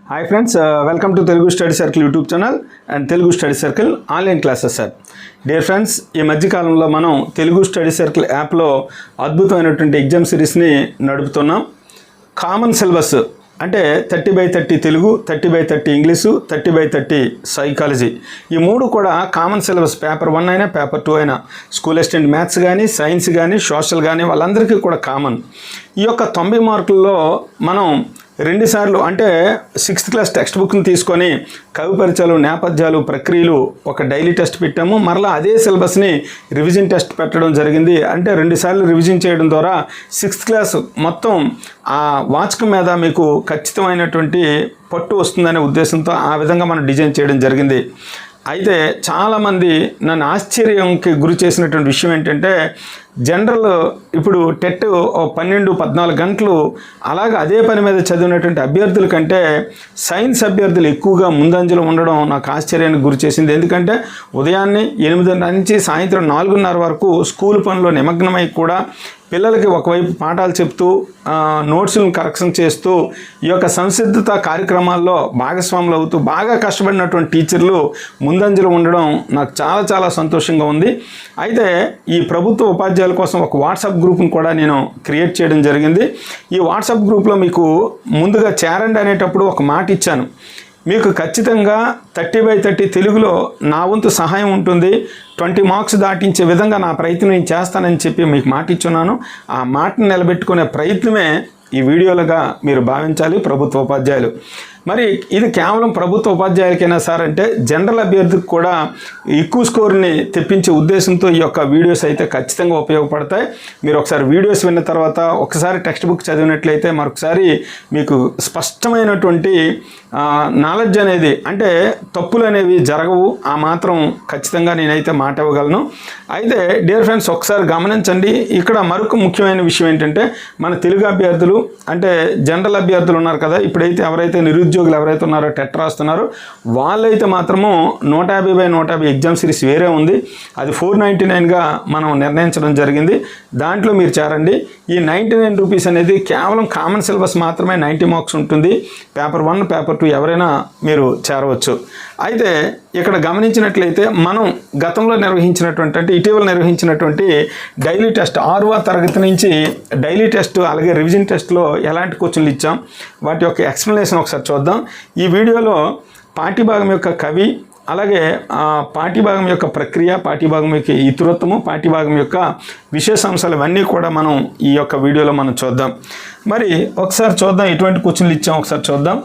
Hi friends, welcome to Telugu study circle YouTube channel and Telugu study circle online classes sir. Dear friends, ఈ మధ్యకాలంలో మనం Telugu study circle యాప్లో అద్భుతమైనటువంటి exam సిరీస్ని నడుపుతున్నాం. Common syllabus అంటే 30/30 Telugu, 30/30 English, 30/30 psychology, ఈ మూడు కూడా కామన్ సిలబస్. పేపర్ 1 అయినా పేపర్ 2 అయినా స్కూల్ అసిస్టెంట్ మ్యాథ్స్ కానీ, సైన్స్ కానీ, సోషల్ కానీ వాళ్ళందరికీ కూడా కామన్. ఈ యొక్క 90 మార్కుల్లో మనం 2 సార్లు అంటే 6th క్లాస్ టెక్స్ట్ బుక్ని తీసుకొని కవి పరిచయాలు, నేపథ్యాలు, ప్రక్రియలు ఒక డైలీ టెస్ట్ పెట్టాము. మరలా అదే సిలబస్ని రివిజన్ టెస్ట్ పెట్టడం జరిగింది. అంటే 2 సార్లు రివిజన్ చేయడం ద్వారా 6th క్లాస్ మొత్తం ఆ వాచకం మీద మీకు ఖచ్చితమైనటువంటి పట్టు వస్తుందనే ఉద్దేశంతో ఆ విధంగా మనం డిజైన్ చేయడం జరిగింది. అయితే చాలామంది నన్ను ఆశ్చర్యంకి గురి చేసినటువంటి విషయం ఏంటంటే, జనరల్ ఇప్పుడు టెట్ 12-14 గంటలు అలాగే అదే పని మీద చదివినటువంటి అభ్యర్థుల కంటే సైన్స్ అభ్యర్థులు ఎక్కువగా ముందంజలో ఉండడం నాకు ఆశ్చర్యానికి గురి చేసింది. ఎందుకంటే ఉదయాన్నే 8 నుంచి సాయంత్రం 4:30 వరకు స్కూల్ పనిలో నిమగ్నమై కూడా పిల్లలకి ఒకవైపు పాఠాలు చెప్తూ నోట్స్లను కరెక్షన్ చేస్తూ ఈ యొక్క సంసిద్ధత కార్యక్రమాల్లో భాగస్వాములు అవుతూ బాగా కష్టపడినటువంటి టీచర్లు ముందంజలో ఉండడం నాకు చాలా చాలా సంతోషంగా ఉంది. అయితే ఈ ప్రభుత్వ ఉపాధ్యాయుల కోసం ఒక వాట్సాప్ గ్రూప్ను కూడా నేను క్రియేట్ చేయడం జరిగింది. ఈ వాట్సాప్ గ్రూప్లో మీకు ముందుగా చేరండి అనేటప్పుడు ఒక మాట ఇచ్చాను. మీకు ఖచ్చితంగా 30/30 తెలుగులో నా వంతు సహాయం ఉంటుంది, 20 మార్క్స్ దాటించే విధంగా నా ప్రయత్నం నేను చేస్తానని చెప్పి మీకు మాట ఇచ్చున్నాను. ఆ మాటను నిలబెట్టుకునే ప్రయత్నమే ఈ వీడియోలుగా మీరు భావించాలి ప్రభుత్వ ఉపాధ్యాయులు. మరి ఇది కేవలం ప్రభుత్వ ఉపాధ్యాయులకైనా సార్ అంటే జనరల్ అభ్యర్థికి కూడా ఎక్కువ స్కోర్ని తెప్పించే ఉద్దేశంతో ఈ యొక్క వీడియోస్ అయితే ఖచ్చితంగా ఉపయోగపడతాయి. మీరు ఒకసారి వీడియోస్ విన్న తర్వాత ఒకసారి టెక్స్ట్ బుక్ చదివినట్లయితే మరొకసారి మీకు స్పష్టమైనటువంటి నాలెడ్జ్ అనేది, అంటే తప్పులు అనేవి జరగవు, ఆ మాత్రం ఖచ్చితంగా నేనైతే మాట ఇవ్వగలను. అయితే డియర్ ఫ్రెండ్స్, ఒకసారి గమనించండి. ఇక్కడ మరొక ముఖ్యమైన విషయం ఏంటంటే, మన తెలుగు అభ్యర్థులు అంటే జనరల్ అభ్యర్థులు ఉన్నారు కదా, ఇప్పుడైతే ఎవరైతే నిరుద్యోగులు ఎవరైతే ఉన్నారో టెట్ రాస్తున్నారో వాళ్ళైతే మాత్రము 150/150 ఎగ్జామ్ సిరీస్ వేరే ఉంది. అది 499గా మనం నిర్ణయించడం జరిగింది. దాంట్లో మీరు చేరండి. ఈ 99 రూపీస్ అనేది కేవలం కామన్ సిలబస్ మాత్రమే 90 మార్క్స్ ఉంటుంది. పేపర్ 1, పేపర్ 2 ఎవరైనా మీరు చేరవచ్చు. అయితే ఇక్కడ గమనించినట్లయితే మనం గతంలో నిర్వహించినటువంటి అంటే ఇటీవల నిర్వహించినటువంటి డైలీ టెస్ట్ 6వ తరగతి నుంచి డైలీ టెస్ట్ అలాగే రివిజన్ టెస్ట్లో ఎలాంటి క్వశ్చన్లు ఇచ్చాం వాటి యొక్క ఎక్స్ప్లెనేషన్ ఒకసారి చూద్దాం. ఈ వీడియోలో పాఠ్యభాగం యొక్క కవి, అలాగే పాఠ్యభాగం యొక్క ప్రక్రియ, పాఠ్యభాగం యొక్క ఇతరత్వము, పాఠ్యభాగం యొక్క విశేషాంశాలు ఇవన్నీ కూడా మనం ఈ యొక్క వీడియోలో మనం చూద్దాం. మరి ఒకసారి చూద్దాం ఎటువంటి క్వశ్చన్లు ఇచ్చాం ఒకసారి చూద్దాం.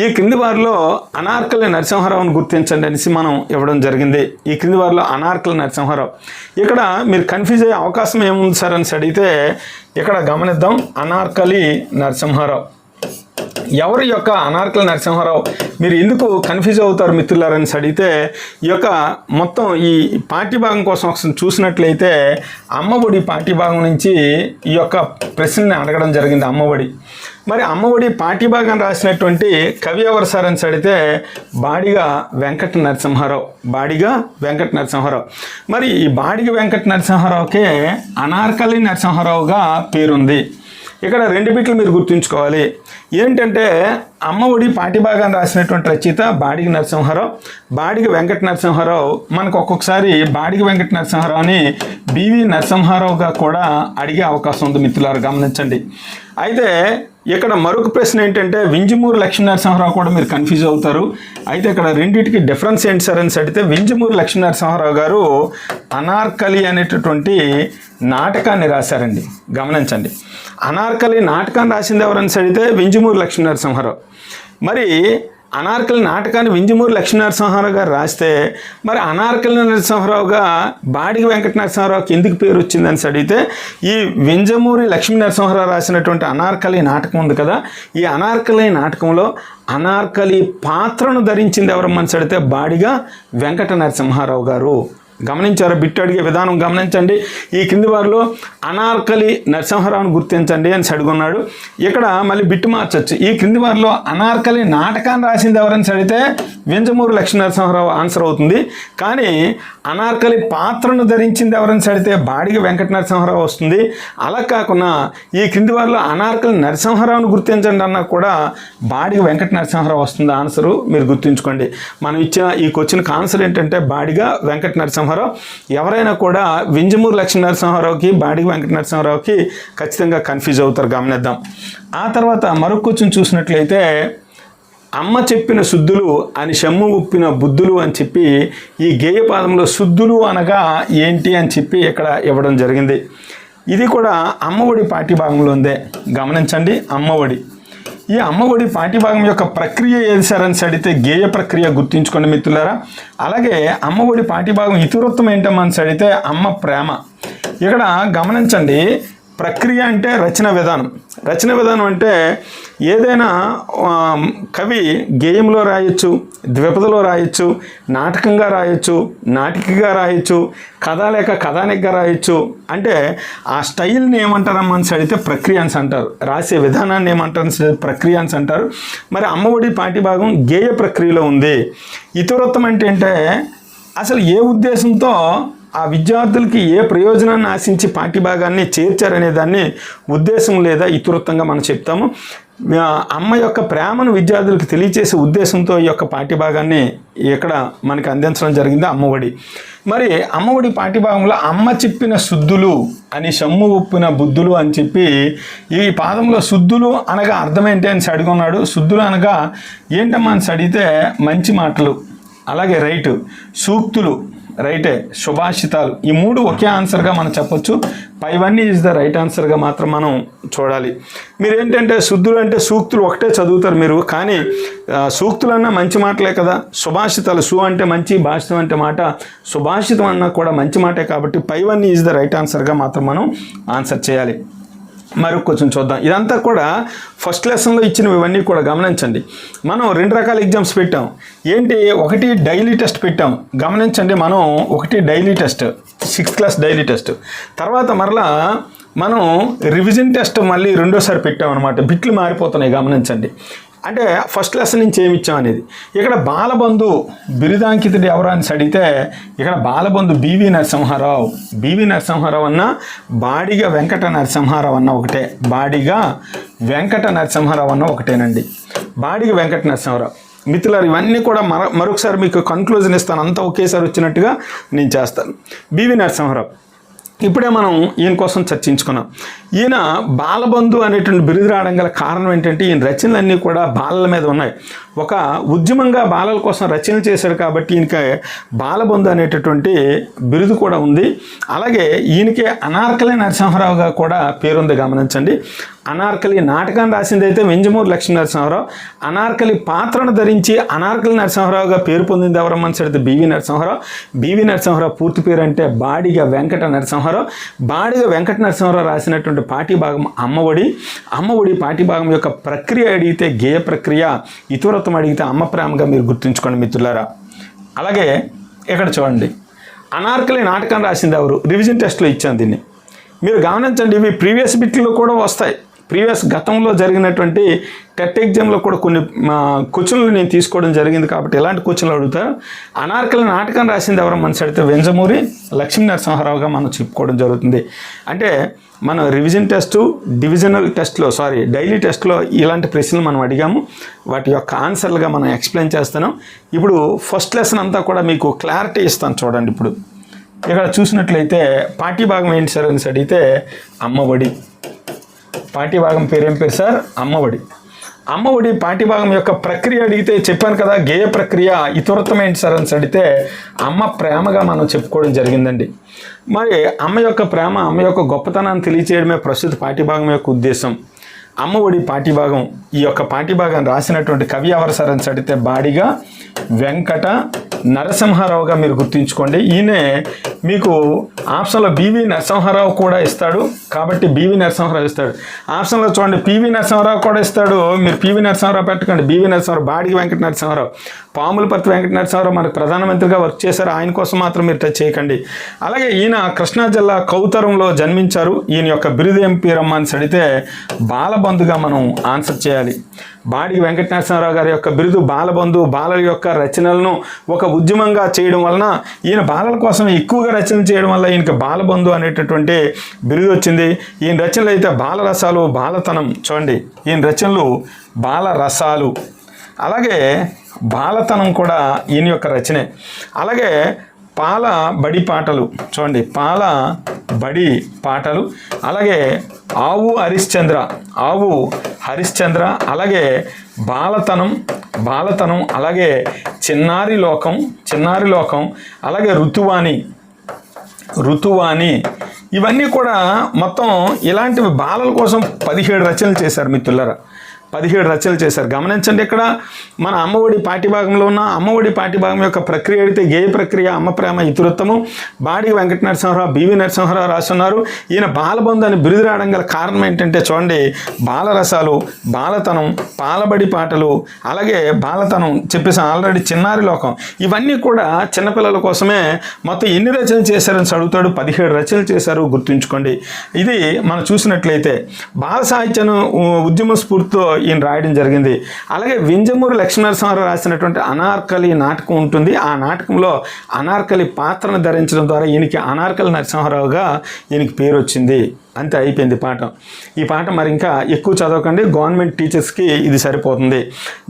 ఈ క్రింది వారిలో అనార్కలి నరసింహారావుని గుర్తించండి అనేసి మనం ఇవ్వడం జరిగింది. ఈ క్రింది వారిలో అనార్కలి నరసింహారావు, ఇక్కడ మీరు కన్ఫ్యూజ్ అయ్యే అవకాశం ఏముంది సార్ అని అడిగితే ఇక్కడ గమనిద్దాం. అనార్కలి నరసింహారావు ఎవరు? యొక్క అనార్కలి నరసింహారావు మీరు ఎందుకు కన్ఫ్యూజ్ అవుతారు మిత్రులారని అడిగితే, ఈ యొక్క మొత్తం ఈ పాఠ్యభాగం కోసం ఒకసారి చూసినట్లయితే అమ్మఒడి పాఠ్యభాగం నుంచి ఈ యొక్క ప్రశ్నని అడగడం జరిగింది. అమ్మఒడి, మరి అమ్మఒడి పాఠ్యభాగం రాసినటువంటి కవి ఎవరు సార్ అని అడిగితే బాడిగ వెంకట నరసింహారావు. బాడిగ వెంకట నరసింహారావు. మరి ఈ బాడిగ వెంకట నరసింహారావుకే అనార్కలి నరసింహారావుగా పేరుంది. ఇక్కడ 2 బిట్లు మీరు గుర్తుంచుకోవాలి. ఏంటంటే అమ్మఒడి పాఠ్యభాగాన్ని రాసినటువంటి రచయిత బాడిగ నరసింహారావు. బాడిగ వెంకట నరసింహారావు మనకు ఒక్కొక్కసారి బాడిగ వెంకట నరసింహారావుని బివి నరసింహారావుగా కూడా అడిగే అవకాశం ఉంది మిత్రులారు, గమనించండి. అయితే ఇక్కడ మరొక ప్రశ్న ఏంటంటే వింజమూరు లక్ష్మీ నరసింహారావు కూడా మీరు కన్ఫ్యూజ్ అవుతారు. అయితే ఇక్కడ రెండింటికి డిఫరెన్స్ ఏంటి సార్ అని అడిగితే వింజమూరు లక్ష్మీ నరసింహారావు గారు అనార్కలి అనేటటువంటి నాటకాన్ని రాశారండి. గమనించండి, అనార్కలి నాటకాన్ని రాసింది ఎవరని అడిగితే వింజమూరు లక్ష్మీ నరసింహారావు. మరి అనార్కలి నాటకాన్ని వింజమూరి లక్ష్మీ నరసింహారావు గారు రాస్తే మరి అనార్కలి నరసింహారావుగా బాడిగ వెంకట నరసింహారావుకి ఎందుకు పేరు వచ్చిందని అడిగితే, ఈ వింజమూరి లక్ష్మీ నరసింహారావు రాసినటువంటి అనార్కలి నాటకం ఉంది కదా, ఈ అనార్కలి నాటకంలో అనార్కలి పాత్రను ధరించింది ఎవరమ్మని అడిగితే బాడిగ వెంకట నరసింహారావు గారు. గమనించారా? బిట్టు అడిగే విధానం గమనించండి. ఈ క్రింది వారిలో అనార్కలి నరసింహారావుని గుర్తించండి అని అడుగున్నాడు. ఇక్కడ మళ్ళీ బిట్టు మార్చొచ్చు. ఈ క్రింది వారిలో అనార్కలి నాటకాన్ని రాసింది ఎవరని అడిగితే వింజమూరు లక్ష్మీ నరసింహారావు ఆన్సర్ అవుతుంది. కానీ అనార్కలి పాత్రను ధరించింది ఎవరని అడిగితే బాడిగ వెంకట నరసింహారావు వస్తుంది. అలా కాకుండా ఈ క్రింది వారిలో అనార్కలి నరసింహారావుని గుర్తించండి అన్నా కూడా బాడిగ వెంకట నరసింహారావు వస్తుంది ఆన్సరు. మీరు గుర్తుంచుకోండి. మనం ఇచ్చిన ఈ క్వశ్చన్కి ఆన్సర్ ఏంటంటే బాడిగ వెంకట నరసింహారావు. ఎవరైనా కూడా వింజమూరు లక్ష్మీ నరసింహారావుకి బాడిగ వెంకట నరసింహారావుకి ఖచ్చితంగా కన్ఫ్యూజ్ అవుతారు. గమనిద్దాం. ఆ తర్వాత మరొక క్వశ్చన్ చూసినట్లయితే అమ్మ చెప్పిన శుద్ధులు అని షమ్ము ఉప్పిన బుద్ధులు అని చెప్పి ఈ గేయపాదంలో శుద్ధులు అనగా ఏంటి అని చెప్పి ఇక్కడ ఇవ్వడం జరిగింది. ఇది కూడా అమ్మఒడి పాఠ్యభాగంలో ఉందే. గమనించండి. అమ్మఒడి, ఈ అమ్మఒడి పాఠ్యభాగం యొక్క ప్రక్రియ ఏది సార్ అని అడిగితే గేయ ప్రక్రియ గుర్తుంచుకోండి మిత్రులారా. అలాగే అమ్మఒడి పాఠ్యభాగం ఇతివృత్తం ఏంటమ్మని అడిగితే అమ్మ ప్రేమ. ఇక్కడ గమనించండి. ప్రక్రియ అంటే రచన విధానం. రచన విధానం అంటే ఏదైనా కవి గేయంలో రాయొచ్చు, ద్విపదలో రాయొచ్చు, నాటకంగా రాయొచ్చు, నాటికగా రాయొచ్చు, కథ లేక కథానికగా రాయొచ్చు. అంటే ఆ స్టైల్ని ఏమంటారమ్మా అని అడిగితే ప్రక్రియ అని అంటారు. రాసే విధానాన్ని ఏమంటారు? ప్రక్రియ అని అంటారు. మరి అమ్మఒడి పాఠ్యభాగం గేయ ప్రక్రియలో ఉంది. ఇతివృత్తం అంటే అసలు ఏ ఉద్దేశంతో ఆ విద్యార్థులకి ఏ ప్రయోజనాన్ని ఆశించి పాఠ్యభాగాన్ని చేర్చారనే దాన్ని ఉద్దేశం లేదా ఇతివృత్తంగా మనం చెప్తాము. అమ్మ యొక్క ప్రేమను విద్యార్థులకు తెలియచేసే ఉద్దేశంతో ఈ యొక్క పాఠ్యభాగాన్ని ఇక్కడ మనకి అందించడం జరిగింది అమ్మఒడి. మరి అమ్మఒడి పాఠ్యభాగంలో అమ్మ చెప్పిన శుద్ధులు అని షమ్ము ఉప్పిన బుద్ధులు అని చెప్పి ఈ పాదంలో శుద్ధులు అనగా అర్థం ఏంటి అని అడుగున్నాడు. శుద్ధులు అనగా ఏంటమ్మా అని అడిగితే మంచి మాటలు, అలాగే రైటు, సూక్తులు రైటే, శుభాషితాలు. ఈ మూడు ఒకే ఆన్సర్గా మనం చెప్పొచ్చు. పైవన్నీ ఈజ్ ద రైట్ ఆన్సర్గా మాత్రం మనం చూడాలి. మీరు ఏంటంటే శుద్ధులు అంటే సూక్తులు ఒకటే చదువుతారు మీరు. కానీ సూక్తులన్నా మంచి మాటలే కదా. శుభాషితాలు, సు అంటే మంచి, భాషితం అంటే మాట, శుభాషితం అన్నా కూడా మంచి మాటే. కాబట్టి పైవన్నీ ఈజ్ ద రైట్ ఆన్సర్గా మాత్రం మనం ఆన్సర్ చేయాలి. మరొక క్వశ్చన్ చూద్దాం. ఇదంతా కూడా ఫస్ట్ లెసన్లో ఇచ్చినవి ఇవన్నీ కూడా గమనించండి. మనం 2 రకాల ఎగ్జామ్స్ పెట్టాం. ఏంటి? ఒకటి డైలీ టెస్ట్ పెట్టాం. గమనించండి. మనం ఒకటి daily test, 6th class daily test. తర్వాత మరలా మనం రివిజన్ టెస్ట్ మళ్ళీ రెండోసారి పెట్టాం అనమాట. బిట్లు మారిపోతున్నాయి. గమనించండి. అంటే ఫస్ట్ లెసన్ నుంచి ఏమి ఇచ్చాం అనేది. ఇక్కడ బాలబంధు బిరుదాంకితుడు ఎవరు అని అడిగితే ఇక్కడ బాలబంధు బివి నరసింహారావు. బివి నరసింహారావు అన్న బాడిగ వెంకట నరసింహారావు అన్న ఒకటే. బాడిగ వెంకట నరసింహారావు అన్న ఒకటేనండి. బాడిగ వెంకట నరసింహారావు. మిత్రులారు, ఇవన్నీ కూడా మరొకసారి మీకు కన్క్లూజన్ ఇస్తాను. అంతా ఒకేసారి వచ్చినట్టుగా నేను చేస్తాను. బివి నరసింహారావు ఇప్పుడే మనం ఈయన కోసం చర్చించుకున్నాం. ఈయన బాలబంధు అనేటువంటి బిరుదు రావడం గల కారణం ఏంటంటే ఈయన రచనలన్నీ కూడా బాలల మీద ఉన్నాయి. ఒక ఉద్యమంగా బాలల కోసం రచనలు చేశాడు కాబట్టి ఈయనకి బాలబంధు అనేటటువంటి బిరుదు కూడా ఉంది. అలాగే ఈయనకే అనార్కలి నరసింహారావుగా కూడా పేరుంది. గమనించండి. అనార్కలి నాటకాన్ని రాసింది అయితే వింజమూరు లక్ష్మీ నరసింహారావు. అనార్కలి పాత్రను ధరించి అనార్కలి నరసింహారావుగా పేరు పొందింది ఎవరమ్మని అడిగితే బివి నరసింహారావు. బివి నరసింహారావు పూర్తి పేరు అంటే బాడిగ వెంకట నరసింహారావు. బాడిగ వెంకట నరసింహారావు రాసినటువంటి పాఠ్యభాగం అమ్మఒడి. అమ్మఒడి పాఠ్యభాగం యొక్క ప్రక్రియ అడిగితే గేయ ప్రక్రియ, ఇతివృత్తం అడిగితే అమ్మ ప్రేమగా మీరు గుర్తుంచుకోండి మిత్రులారా. అలాగే ఇక్కడ చూడండి. అనార్కలి నాటకాన్ని రాసింది ఎవరు? రివిజన్ టెస్ట్లో ఇచ్చాను దీన్ని. మీరు గమనించండి. ఇవి ప్రీవియస్ బిట్లో కూడా వస్తాయి. ప్రీవియస్ గతంలో జరిగినటువంటి టెట్ ఎగ్జామ్లో కూడా కొన్ని క్వశ్చన్లు నేను తీసుకోవడం జరిగింది కాబట్టి ఇలాంటి క్వశ్చన్లు అడుగుతారు. అనార్కలి నాటకం రాసింది ఎవరో మనసు అడిగితే వింజమూరి లక్ష్మీ నరసింహారావుగా మనం చెప్పుకోవడం జరుగుతుంది. అంటే మనం రివిజన్ టెస్టు, డివిజనల్ టెస్ట్లో, డైలీ టెస్ట్లో ఇలాంటి ప్రశ్నలు మనం అడిగాము. వాటి యొక్క ఆన్సర్లుగా మనం ఎక్స్ప్లెయిన్ చేస్తాను. ఇప్పుడు ఫస్ట్ లెసన్ అంతా కూడా మీకు క్లారిటీ ఇస్తాను. చూడండి. ఇప్పుడు ఇక్కడ చూసినట్లయితే పాఠ్యభాగం ఏంటి సార్ అని అడిగితే అమ్మఒడి. పాఠ్యభాగం పేరు ఏం పేరు సార్? అమ్మఒడి. అమ్మఒడి పాఠ్యభాగం యొక్క ప్రక్రియ అడిగితే చెప్పాను కదా, గేయ ప్రక్రియ. ఇతివృత్తం ఏంటి సార్ అని అడిగితే అమ్మ ప్రేమగా మనం చెప్పుకోవడం జరిగిందండి. మరి అమ్మ యొక్క ప్రేమ, అమ్మ యొక్క గొప్పతనాన్ని తెలియచేయడమే ప్రస్తుత పాఠ్యభాగం యొక్క ఉద్దేశం. అమ్మఒడి పాఠ్యభాగం, ఈ యొక్క పాఠ్యభాగాన్ని రాసినటువంటి కవి ఎవరు సార్ అని అడిగితే బాడిగ వెంకట నరసింహారావుగా మీరు గుర్తుంచుకోండి. ఈయనే మీకు ఆప్షన్లో బివి నరసింహారావు కూడా ఇస్తాడు కాబట్టి బివి నరసింహారావు ఇస్తాడు. ఆప్షన్లో చూడండి పివి నరసింహారావు కూడా ఇస్తాడు, మీరు పివి నరసింహారావు పెట్టకండి. బివి నరసింహారావు, బాడిగ వెంకట నరసింహారావు, పాములపర్తి వెంకట నరసింహారావు మనకు ప్రధానమంత్రిగా వర్క్ చేశారు, ఆయన కోసం మాత్రం మీరు టచ్ చేయకండి. అలాగే ఈయన కృష్ణా జిల్లా కౌతరంలో జన్మించారు. ఈయన యొక్క బిరుదు ఏం పేరమ్మ అని అడిగితే బాలబంధుగా మనం ఆన్సర్ చేయాలి. బాడిగ వెంకట నరసింహారావు గారి యొక్క బిరుదు బాలబంధు. బాలల యొక్క రచనలను ఒక ఉద్యమంగా చేయడం వలన, ఈయన బాలల కోసం ఎక్కువగా రచనలు చేయడం వల్ల ఈయనకి బాలబంధు అనేటటువంటి బిరుదు వచ్చింది. ఈయన రచనలు అయితే బాలరసాలు, బాలతనం, చూడండి ఈయన రచనలు బాలరసాలు, అలాగే బాలతనం కూడా ఈయన యొక్క రచనే. అలాగే పాల బడి పాటలు, చూడండి పాల బడి పాటలు, అలాగే ఆవు హరిశ్చంద్ర, అలాగే బాలతనం, అలాగే చిన్నారి లోకం, అలాగే ఋతువాణి, ఇవన్నీ కూడా మొత్తం ఇలాంటివి బాలల కోసం 17 రచనలు చేశారు మిత్రులారా. 17 రచనలు చేశారు. గమనించండి, ఇక్కడ మన అమ్మఒడి పాఠ్యభాగంలో ఉన్న అమ్మఒడి పాఠ్యభాగం యొక్క ప్రక్రియ అయితే గేయ ప్రక్రియ, అమ్మ ప్రేమ, ఇతివృత్తము, బాడిగ వెంకట నరసింహారావు, బివి నరసింహారావు రాస్తున్నారు. ఈయన బాలబంధు అని బిరుదు రావడం గల కారణం ఏంటంటే చూడండి, బాలరసాలు, బాలతనం, పాలబడి పాటలు, అలాగే బాలతనం చెప్పేసాం ఆల్రెడీ, చిన్నారి లోకం, ఇవన్నీ కూడా చిన్నపిల్లల కోసమే. మొత్తం ఎన్ని రచనలు చేశారని అడుగుతాడు, 17 రచనలు చేశారు, గుర్తుంచుకోండి. ఇది మనం చూసినట్లయితే బాల సాహిత్యం ఉద్యమ స్ఫూర్తితో ఈయన రాయడం జరిగింది. అలాగే వింజమూరి లక్ష్మీనరసింహారావు రాసినటువంటి అనార్కలి నాటకం ఉంటుంది. ఆ నాటకంలో అనార్కలి పాత్రను ధరించడం ద్వారా ఈయనకి అనార్కలి నరసింహారావుగా ఈయనకి పేరు వచ్చింది. అంతే, అయిపోయింది పాఠం. ఈ పాఠం మరి ఇంకా ఎక్కువ చదవకండి, గవర్నమెంట్ టీచర్స్కి ఇది సరిపోతుంది.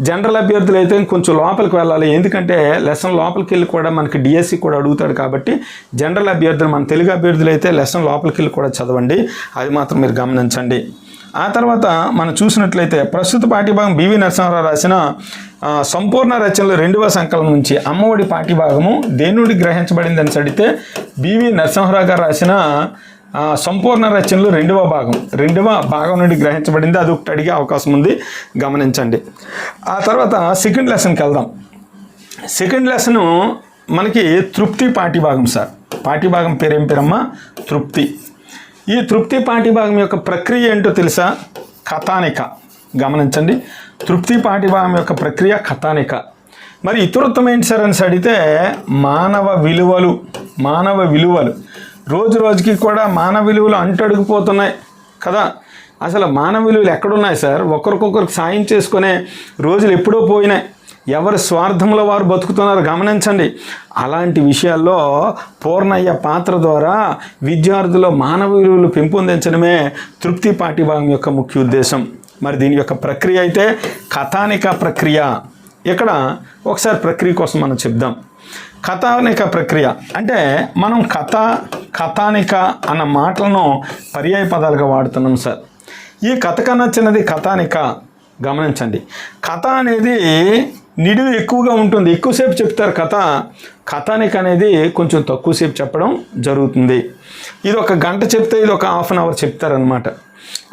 జనరల్ అభ్యర్థులు అయితే కొంచెం లోపలికి వెళ్ళాలి, ఎందుకంటే లెసన్ లోపలికి వెళ్ళి కూడా మనకి డిఎస్సి కూడా అడుగుతాడు కాబట్టి జనరల్ అభ్యర్థులు, మన తెలుగు అభ్యర్థులు అయితే లెసన్ లోపలికి వెళ్ళి కూడా చదవండి, అది మాత్రం మీరు గమనించండి. ఆ తర్వాత మనం చూసినట్లయితే ప్రస్తుత పాఠ్యభాగం బివి నరసింహారావు రాసిన సంపూర్ణ రచనలు 2వ సంకలనం నుంచి అమ్మఒడి పాఠ్యభాగము దేని నుండి గ్రహించబడిందని అడిగితే బివి నరసింహారావు గారు రాసిన సంపూర్ణ రచనలు 2వ భాగం నుండి గ్రహించబడింది. అది ఒకటి అడిగే అవకాశం ఉంది, గమనించండి. ఆ తర్వాత సెకండ్ లెసన్కి వెళ్దాం. సెకండ్ లెసను మనకి తృప్తి పాఠ్యభాగం సార్. పాఠ్యభాగం పేరేం పేరమ్మా? తృప్తి. ఈ తృప్తి పాఠ్యభాగం యొక్క ప్రక్రియ ఏంటో తెలుసా? కథానిక. గమనించండి, తృప్తి పాఠ్యభాగం యొక్క ప్రక్రియ కథానిక. మరి ఇతివృత్తం ఏంటి సార్ అని అడిగితే మానవ విలువలు. రోజు రోజుకి కూడా మానవ విలువలు అంటడుగుపోతున్నాయి కదా. అసలు మానవ విలువలు ఎక్కడున్నాయి సార్? ఒకరికొకరికి సాయం చేసుకునే రోజులు ఎప్పుడో పోయినాయి. ఎవరి స్వార్థంలో వారు బతుకుతున్నారు, గమనించండి. అలాంటి విషయాల్లో పూర్ణయ్య పాత్ర ద్వారా విద్యార్థుల్లో మానవ విలువలు పెంపొందించడమే తృప్తి పాఠ్యభాగం యొక్క ముఖ్య ఉద్దేశం. మరి దీని యొక్క ప్రక్రియ అయితే కథానిక ప్రక్రియ. ఇక్కడ ఒకసారి ప్రక్రియ కోసం మనం చెప్దాం. కథానిక ప్రక్రియ అంటే మనం కథానిక అన్న మాటలను పర్యాయ పదాలుగా వాడుతున్నాం సార్. ఈ కథ కన్నా చిన్నది కథానిక. గమనించండి, కథ అనేది నిడివి ఎక్కువగా ఉంటుంది, ఎక్కువసేపు చెప్తారు కథ. కథానిక అనేది కొంచెం తక్కువసేపు చెప్పడం జరుగుతుంది. ఇది 1 గంట చెప్తే ఇది 1 హాఫ్ అన్ అవర్ చెప్తారనమాట.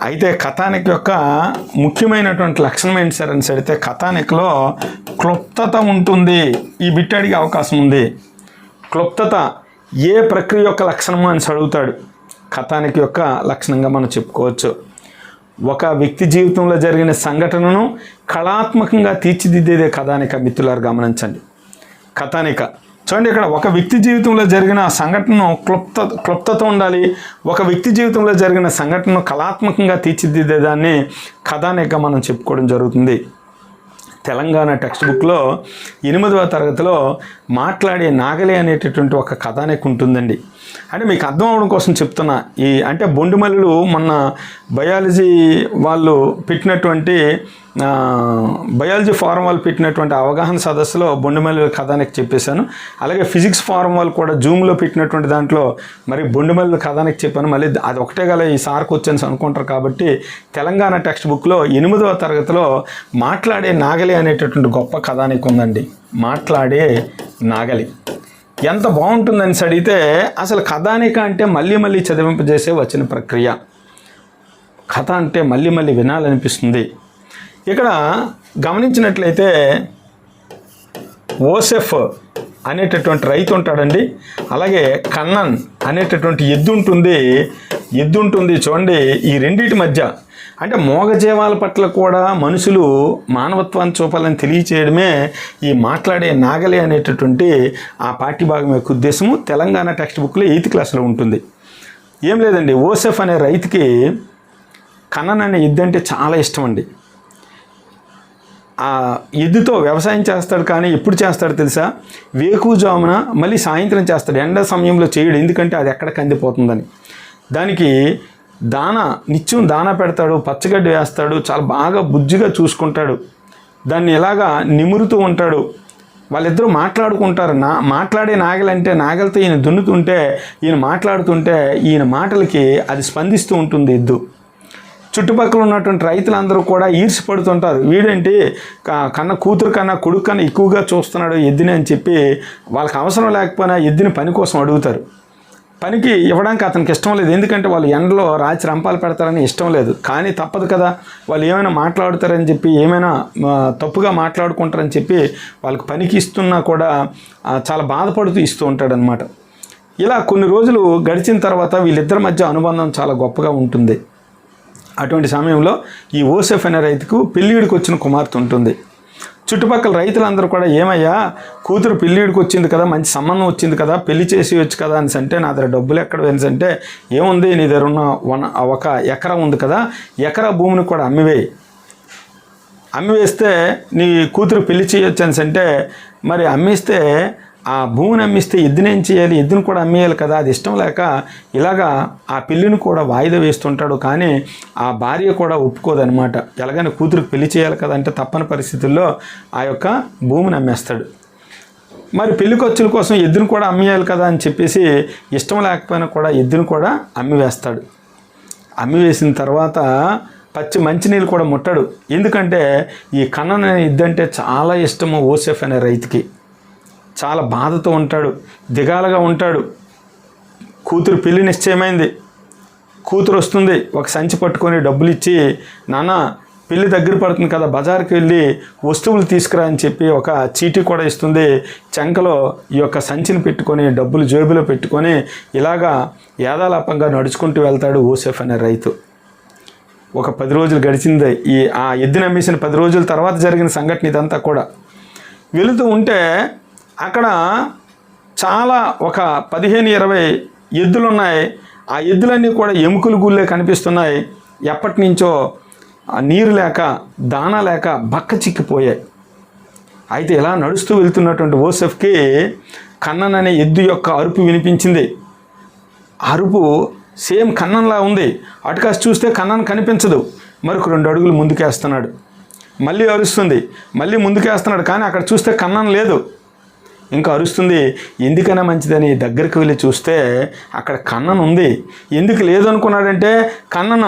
అయితే కథానిక యొక్క ముఖ్యమైనటువంటి లక్షణం ఏంటి సార్ అని అడిగితే కథానికలో క్లుప్తత ఉంటుంది. ఈ బిట్ అడిగే అవకాశం ఉంది. క్లుప్తత ఏ ప్రక్రియ యొక్క లక్షణము అని అడుగుతాడు. కథానిక యొక్క లక్షణంగా మనం చెప్పుకోవచ్చు. ఒక వ్యక్తి జీవితంలో జరిగిన సంఘటనను కళాత్మకంగా తీర్చిదిద్దేదే కథానిక. మిత్రులారు గమనించండి, కథానిక చూడండి, ఇక్కడ ఒక వ్యక్తి జీవితంలో జరిగిన సంఘటనను క్లుప్తత ఉండాలి. ఒక వ్యక్తి జీవితంలో జరిగిన సంఘటనను కళాత్మకంగా తీర్చిదిద్దేదాన్ని కథానిక మనం చెప్పుకోవడం జరుగుతుంది. తెలంగాణ టెక్స్ట్ బుక్లో 8వ తరగతిలో మాట్లాడే నాగలి అనేటటువంటి ఒక కథానిక ఉంటుందండి. అంటే మీకు అర్థం అవడం కోసం చెప్తున్నా. అంటే బొండుమల్లులు మొన్న బయాలజీ వాళ్ళు పెట్టినటువంటి బయాలజీ ఫారం వాళ్ళు పెట్టినటువంటి అవగాహన సదస్సులో బొండుమల్లుల కథానిక చెప్పేశాను. అలాగే ఫిజిక్స్ ఫారం వాళ్ళు కూడా జూమ్లో పెట్టినటువంటి దాంట్లో మరి బొండుమల్లుల కథానిక చెప్పాను. మళ్ళీ అది ఒకటే గల ఈ సార్కి వచ్చాను అనుకుంటారు. కాబట్టి తెలంగాణ టెక్స్ట్ బుక్లో 8వ తరగతిలో మాట్లాడే నాగలి అనేటటువంటి గొప్ప కథానిక ఉందండి. మాట్లాడే నాగలి ఎంత బాగుంటుందని అడిగితే అసలు కథానిక అంటే మళ్ళీ చదివింపజేసే వచ్చిన ప్రక్రియ. కథ అంటే మళ్ళీ మళ్ళీ వినాలనిపిస్తుంది. ఇక్కడ గమనించినట్లయితే ఓసెఫ్ అనేటటువంటి రైతు ఉంటాడండి, అలాగే కన్నన్ అనేటటువంటి ఎద్దు ఉంటుంది చూడండి. ఈ రెండింటి మధ్య అంటే మూగజీవాల పట్ల కూడా మనుషులు మానవత్వాన్ని చూపాలని తెలియచేయడమే ఈ మాట్లాడే నాగలి అనేటటువంటి ఆ పాఠ్యభాగం యొక్క ఉద్దేశము. తెలంగాణ టెక్స్ట్ బుక్లో 8th క్లాస్లో ఉంటుంది. ఏం లేదండి, ఓసెఫ్ అనే రైతుకి కన్నన్ అనే ఎద్దు అంటే చాలా ఇష్టం అండి. ఆ ఎద్దుతో వ్యవసాయం చేస్తాడు, కానీ ఎప్పుడు చేస్తాడు తెలుసా? వేకువజామున మళ్ళీ సాయంత్రం చేస్తాడు, ఎండ సమయంలో చేయడు, ఎందుకంటే అది ఎక్కడ కందిపోతుందని. దానికి నిత్యం దానా పెడతాడు, పచ్చగడ్డి వేస్తాడు, చాలా బాగా బుజ్జిగా చూసుకుంటాడు, దాన్ని ఇలాగా నిమురుతూ ఉంటాడు. వాళ్ళిద్దరూ మాట్లాడుకుంటారు. మాట్లాడే నాగలంటే నాగలతో ఈయన దున్నుతుంటే, ఈయన మాట్లాడుతుంటే ఈయన మాటలకి అది స్పందిస్తూ ఉంటుంది ఎద్దు. చుట్టుపక్కల ఉన్నటువంటి రైతులందరూ కూడా ఈర్ష్యపడుతుంటారు, వీడేంటి కూతురు కన్నా కొడుకు కన్నా ఎక్కువగా చూస్తున్నాడు ఎద్దుని అని చెప్పి వాళ్ళకి అవసరం లేకపోయినా ఎద్దుని పని కోసం అడుగుతారు. పనికి ఇవ్వడానికి అతనికి ఇష్టం లేదు, ఎందుకంటే వాళ్ళు ఎండలో రాచి రంపాలు పెడతారని ఇష్టం లేదు. కానీ తప్పదు కదా, వాళ్ళు ఏమైనా మాట్లాడుతారని చెప్పి, ఏమైనా తప్పుగా మాట్లాడుకుంటారని చెప్పి వాళ్ళకి పనికి ఇస్తున్నా కూడా చాలా బాధపడుతూ ఇస్తూ ఉంటాడనమాట. ఇలా కొన్ని రోజులు గడిచిన తర్వాత వీళ్ళిద్దరి మధ్య అనుబంధం చాలా గొప్పగా ఉంటుంది. అటువంటి సమయంలో ఈ ఓసెఫ్ అనే రైతుకు పెళ్ళిడికి వచ్చిన కుమార్తె ఉంటుంది. చుట్టుపక్కల రైతులందరూ కూడా, ఏమయ్యా కూతురు పెళ్ళిడికి వచ్చింది కదా, మంచి సంబంధం వచ్చింది కదా, పెళ్లి చేసి వచ్చు కదా అని అంటే, నా దగ్గర డబ్బులు ఎక్కడ అంటే, ఏముంది నీ దగ్గర ఉన్న 1 ఎకరా ఉంది కదా, ఎకరా భూమిని కూడా అమ్మివేస్తే నీ కూతురు పెళ్లి చేయొచ్చు అని అంటే, మరి అమ్మేస్తే ఆ భూమిని అమ్మిస్తే ఎద్దుని ఏం చేయాలి? ఎద్దును కూడా అమ్మేయాలి కదా. అది ఇష్టం లేక ఇలాగా ఆ పెళ్ళిని కూడా వాయిదా వేస్తుంటాడు. కానీ ఆ భార్య కూడా ఒప్పుకోదనమాట. ఎలాగైనా కూతురికి పెళ్లి చేయాలి కదా అంటే తప్పని పరిస్థితుల్లో ఆ యొక్క భూమిని అమ్మేస్తాడు. మరి పెళ్లి ఖర్చుల కోసం ఎద్దును కూడా అమ్మేయాలి కదా అని చెప్పేసి ఇష్టం లేకపోయినా కూడా ఎద్దును కూడా అమ్మివేస్తాడు. అమ్మివేసిన తర్వాత మంచినీళ్ళు కూడా ముట్టాడు. ఎందుకంటే ఈ కన్నన్ అనే ఎద్దు అంటే చాలా ఇష్టము ఓసెఫ్ అనే రైతుకి. చాలా బాధతో ఉంటాడు, దిగాలుగా ఉంటాడు. కూతురు పెళ్లి నిశ్చయమైంది. కూతురు వస్తుంది, ఒక సంచి పట్టుకొని డబ్బులు ఇచ్చి, నాన్న పెళ్లి దగ్గర పడుతుంది కదా, బజార్కి వెళ్ళి వస్తువులు తీసుకురా అని చెప్పి ఒక చీటీ కూడా ఇస్తుంది. చెంకలో ఈ యొక్క సంచిని పెట్టుకొని డబ్బులు జేబులో పెట్టుకొని ఇలాగా యాదాలాపంగా నడుచుకుంటూ వెళ్తాడు ఓసెఫ్ అనే రైతు. ఒక 10 రోజులు గడిచింది. ఆ ఎద్దుని అమ్మేసిన 10 రోజుల తర్వాత జరిగిన సంఘటన ఇదంతా కూడా. వెళుతూ ఉంటే అక్కడ చాలా ఒక 15-20 ఎద్దులు ఉన్నాయి. ఆ ఎద్దులన్నీ కూడా ఎముకలు గుళ్ళే కనిపిస్తున్నాయి. ఎప్పటి నుంచో నీరు లేక దానా లేక బక్క చిక్కిపోయాయి. అయితే ఇలా నడుస్తూ వెళ్తున్నటువంటి ఓసెఫ్కి కన్నన్ అనే ఎద్దు యొక్క అరుపు వినిపించింది. అరుపు సేమ్ కన్నన్లా ఉంది. అటుకాసి చూస్తే కన్నన్ కనిపించదు. మరొక 2 అడుగులు ముందుకేస్తున్నాడు, మళ్ళీ అరుస్తుంది, మళ్ళీ ముందుకేస్తున్నాడు. కానీ అక్కడ చూస్తే కన్నన్ లేదు. ఇంకా అరుస్తుంది. ఎందుకైనా మంచిదని దగ్గరికి వెళ్ళి చూస్తే అక్కడ కన్నన్ ఉంది. ఎందుకు లేదు అనుకున్నాడంటే, కన్నన్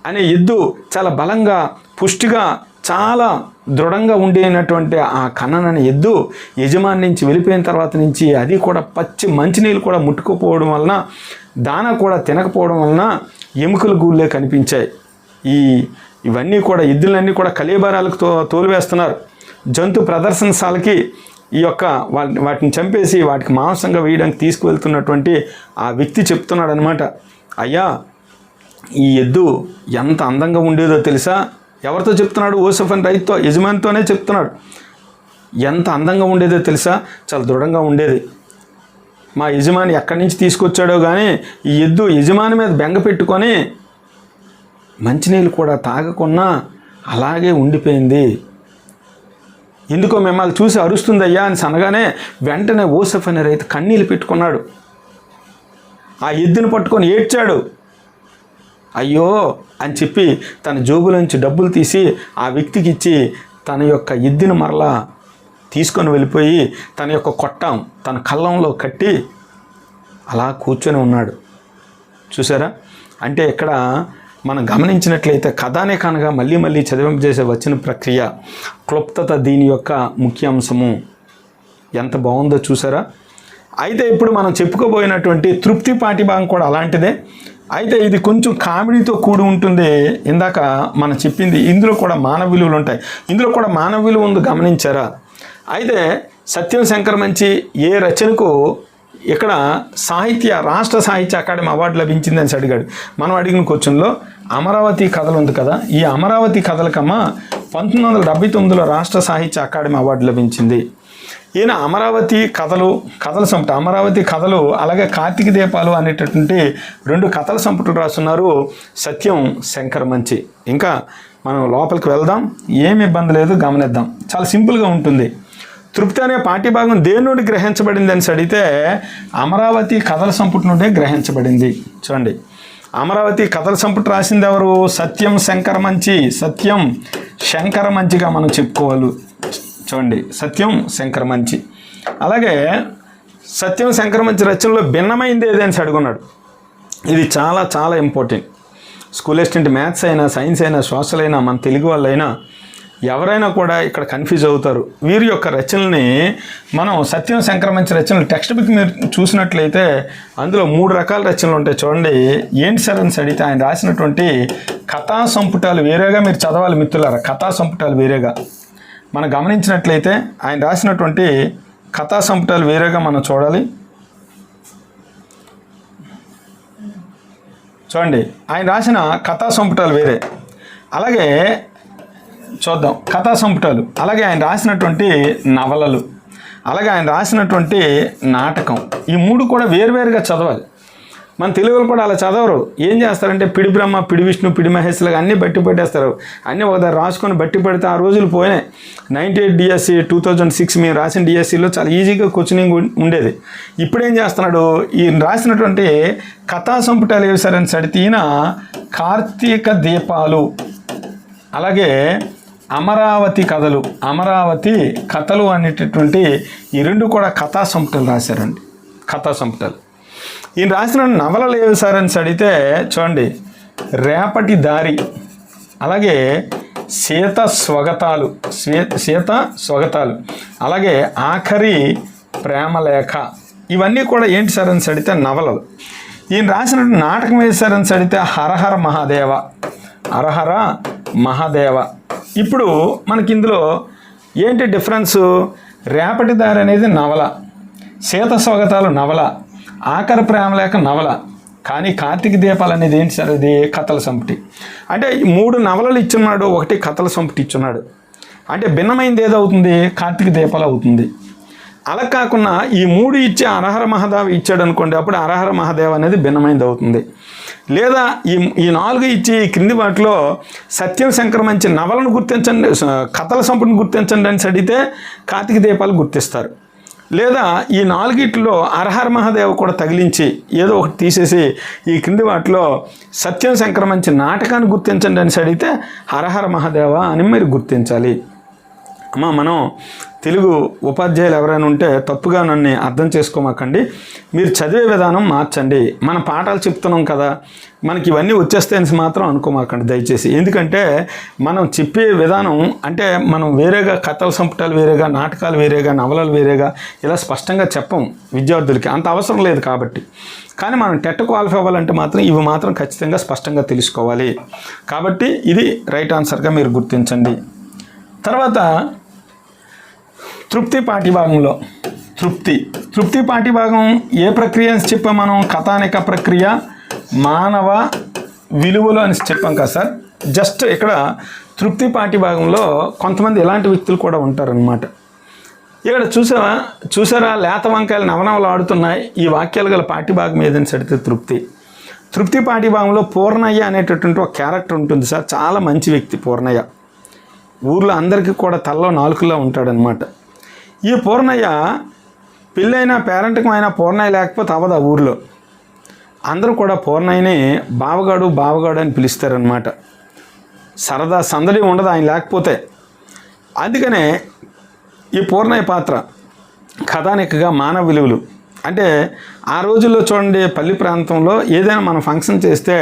అనే ఎద్దు చాలా బలంగా, పుష్టిగా, చాలా దృఢంగా ఉండేనటువంటి ఆ కన్నన్ అనే ఎద్దు యజమాని నుంచి వెళ్ళిపోయిన తర్వాత నుంచి అది కూడా మంచినీళ్ళు కూడా ముట్టుకుపోవడం వలన, దానా కూడా తినకపోవడం వలన ఎముకల గూళ్ళే కనిపించాయి. ఇవన్నీ కూడా ఎద్దులన్నీ కూడా కలేబరాలకు తోలివేస్తున్నారు. జంతు ప్రదర్శనశాలకి ఈ యొక్క వాటిని చంపేసి వాటికి మాంసంగా వేయడానికి తీసుకువెళ్తున్నటువంటి ఆ వ్యక్తి చెప్తున్నాడు అనమాట, అయ్యా ఈ ఎద్దు ఎంత అందంగా ఉండేదో తెలుసా? ఎవరితో చెప్తున్నాడు? ఓసెఫ్ అనే రైతుతో, యజమానితోనే చెప్తున్నాడు. ఎంత అందంగా ఉండేదో తెలుసా? చాలా దృఢంగా ఉండేది. మా యజమాని ఎక్కడి నుంచి తీసుకొచ్చాడో కానీ ఈ ఎద్దు యజమాని మీద బెంగ పెట్టుకొని మంచినీళ్ళు కూడా తాగకుండా అలాగే ఉండిపోయింది. ఎందుకో మిమ్మల్ని చూసి అరుస్తుందయ్యా అని అనగానే వెంటనే ఓసెఫ్ అనే రైతు కన్నీళ్ళు పెట్టుకున్నాడు. ఆ ఎద్దును పట్టుకొని ఏడ్చాడు. అయ్యో అని చెప్పి తన జోబులోంచి డబ్బులు తీసి ఆ వ్యక్తికి ఇచ్చి తన యొక్క ఎద్దును మరలా తీసుకొని వెళ్ళిపోయి తన యొక్క కొట్టం తన కళ్ళంలో కట్టి అలా కూర్చొని ఉన్నాడు. చూసారా? అంటే ఇక్కడ మనం గమనించినట్లయితే కథానే కనుక మళ్ళీ మళ్ళీ చదివింపజేసే వచ్చిన ప్రక్రియ, క్లుప్తత దీని యొక్క ముఖ్య అంశము. ఎంత బాగుందో చూసారా? అయితే ఇప్పుడు మనం చెప్పుకోబోయినటువంటి తృప్తి పాఠ్యభాగం కూడా అలాంటిదే. అయితే ఇది కొంచెం కామెడీతో కూడి ఉంటుంది. ఇందాక మనం చెప్పింది ఇందులో కూడా మానవ విలువలు ఉంటాయి. ఇందులో కూడా మానవ విలువ ఉంది, గమనించారా? అయితే సత్యం శంకర్ మంచి ఏ రచనకు ఇక్కడ రాష్ట్ర సాహిత్య అకాడమీ అవార్డు లభించిందని అడిగాడు. మనం అడిగిన క్వశ్చన్లో అమరావతి కథలు ఉంది కదా, ఈ అమరావతి కథలకమ్మ 1979లో రాష్ట్ర సాహిత్య అకాడమీ అవార్డు లభించింది. ఈయన అమరావతి కథల సంపుట, అమరావతి కథలు అలాగే కార్తీక దీపాలు అనేటటువంటి 2 కథల సంపుటలు రాస్తున్నారు సత్యం శంకర్ మంచి. ఇంకా మనం లోపలికి వెళ్దాం, ఏమి ఇబ్బంది లేదు, గమనిద్దాం. చాలా సింపుల్గా ఉంటుంది. తృప్తి అనే పాఠ్యభాగం దేని నుండి గ్రహించబడింది అని అడిగితే అమరావతి కథల సంపుటి నుండే గ్రహించబడింది. చూడండి, అమరావతి కథల సంపుటి రాసింది ఎవరు? సత్యం శంకర్ మంచి. సత్యం శంకర మంచిగా మనం చెప్పుకోవాలి. చూడండి, సత్యం శంకర్ మంచి. అలాగే సత్యం శంకర్ మంచి రచనలో భిన్నమైంది ఏదని అడుగున్నాడు. ఇది చాలా చాలా ఇంపార్టెంట్. స్కూల్ అసిస్టెంట్ మ్యాథ్స్ అయినా, సైన్స్ అయినా, సోషల్ అయినా, మన తెలుగు వాళ్ళైనా ఎవరైనా కూడా ఇక్కడ కన్ఫ్యూజ్ అవుతారు. వీరి యొక్క రచనల్ని మనం సత్యం శంకర్ మంచి రచనలు టెక్స్ట్ బుక్ మీరు చూసినట్లయితే అందులో 3 రకాల రచనలు ఉంటాయి. చూడండి, ఏంటి సార్ అని అడిగితే ఆయన రాసినటువంటి కథా సంపుటాలు వేరేగా మీరు చదవాలి మిత్రులారా. కథా సంపుటాలు వేరేగా మనం గమనించినట్లయితే ఆయన రాసినటువంటి కథా సంపుటాలు వేరేగా మనం చూడాలి. చూడండి, ఆయన రాసిన కథా సంపుటాలు వేరే. అలాగే చూద్దాం కథా సంపుటాలు. అలాగే ఆయన రాసినటువంటి నవలలు, అలాగే ఆయన రాసినటువంటి నాటకం, ఈ 3 కూడా వేరువేరుగా చదవాలి. మన తెలుగులో కూడా అలా చదవరు. ఏం చేస్తారంటే పిడి బ్రహ్మ, పిడి విష్ణు, పిడి మహేశ్వరుగా అన్నీ బట్టి పెట్టేస్తారు. అన్నీ ఒకదారు రాసుకొని బట్టి పెడితే ఆ రోజులు పోయినాయి. 98 డిఎస్సి 2006 మేము రాసిన డిఎస్సిలో చాలా ఈజీగా క్వశ్చనింగ్ ఉండేది. ఇప్పుడు ఏం చేస్తున్నాడు, ఈ రాసినటువంటి కథా సంపుటాలు ఏవి సార్ అని అడిగితే ఈయన కార్తీక దీపాలు, అలాగే అమరావతి కథలు అనేటటువంటి ఈ 2 కూడా కథా సంపుటాలు రాశారండి. కథా సంపుటాలు. ఈయన రాసిన నవలలు ఏవి సార్ అని అడిగితే చూడండి, రేపటి దారి, అలాగే సీత స్వగతాలు, అలాగే ఆఖరి ప్రేమలేఖ, ఇవన్నీ కూడా ఏంటి సార్ అని అడిగితే నవలలు. ఈయన రాసిన నాటకం ఏది సార్ అని అడిగితే హరహర మహాదేవ. ఇప్పుడు మనకి ఇందులో ఏంటి డిఫరెన్సు? రేపటి దారి అనేది నవల, సీత స్వాగతాలు నవల, ఆఖరి ప్రేమలేఖ నవల. కానీ కార్తీక దీపాలు అనేది ఏంటి సార్? ఇది కథల సంపుటి. అంటే 3 నవలలు ఇచ్చున్నాడు, 1 కథల సంపుటి ఇచ్చున్నాడు. అంటే భిన్నమైంది ఏదవుతుంది? కార్తీక దీపాలు అవుతుంది. అలా కాకుండా ఈ 3 ఇచ్చి హరహర మహాదేవ ఇచ్చాడు అనుకోండి, అప్పుడు హరహర మహాదేవ అనేది భిన్నమైంది అవుతుంది. లేదా ఈ 4 ఇచ్చి క్రింది వాటిలో సత్యం శంకర్ మంచి నవలను గుర్తించండి, కథల సంపుటిని గుర్తించండి అని అడిగితే కార్తీక దీపాలు గుర్తిస్తారు. లేదా ఈ 4 హరహర మహాదేవ కూడా తగిలించి ఏదో ఒకటి తీసేసి ఈ క్రింది వాటిలో సత్యం శంకర్ మంచి నాటకాన్ని గుర్తించండి అని అడిగితే హరహర మహాదేవ అని మీరు గుర్తించాలి. అమ్మ, మనం తెలుగు ఉపాధ్యాయులు ఎవరైనా ఉంటే తప్పుగా నన్ను అర్థం చేసుకోమాకండి. మీరు చదివే విధానం మార్చండి. మన పాఠాలు చెప్తున్నాం కదా, మనకి ఇవన్నీ వచ్చేస్తాయని మాత్రం అనుకోమాకండి దయచేసి. ఎందుకంటే మనం చెప్పే విధానం అంటే మనం వేరేగా కథల సంపుటాలు వేరేగా, నాటకాలు వేరేగా, నవలలు వేరేగా ఇలా స్పష్టంగా చెప్పం విద్యార్థులకి, అంత అవసరం లేదు కాబట్టి. కానీ మనం టెట్ క్వాలిఫై అవ్వాలంటే మాత్రం ఇవి మాత్రం ఖచ్చితంగా స్పష్టంగా తెలుసుకోవాలి. కాబట్టి ఇది రైట్ ఆన్సర్గా మీరు గుర్తించండి. తర్వాత తృప్తి పాఠ్యభాగంలో తృప్తి పాఠ్యభాగం ఏ ప్రక్రియ అని చెప్పాం మనం? కథానిక ప్రక్రియ, మానవ విలువలు అని చెప్పాం కదా సార్. జస్ట్ ఇక్కడ తృప్తి పాఠ్యభాగంలో కొంతమంది ఇలాంటి వ్యక్తులు కూడా ఉంటారనమాట. ఇక్కడ చూసారా లేత వంకాయలు నవనవలు ఆడుతున్నాయి. ఈ వాక్యాలు గల పాఠ్యభాగం ఏదని అడిగితే తృప్తి పాఠ్యభాగంలో పూర్ణయ్య అనేటటువంటి ఒక క్యారెక్టర్ ఉంటుంది సార్. చాలా మంచి వ్యక్తి పూర్ణయ్య. ఊర్లో అందరికీ కూడా తలలో 4లా ఉంటాడనమాట. ఈ పూర్ణయ్య పెళ్ళైనా పేరెంట్కమైనా పూర్ణయ్య లేకపోతే అవ్వదు. ఆ ఊర్లో అందరూ కూడా పూర్ణయ్యని బావగాడు అని పిలుస్తారనమాట. సరదా సందడి ఉండదు ఆయన లేకపోతే. అందుకనే ఈ పూర్ణయ్య పాత్ర కథానికగా మానవ విలువలు అంటే ఆ రోజుల్లో చూడండి, పల్లి ప్రాంతంలో ఏదైనా మనం ఫంక్షన్ చేస్తే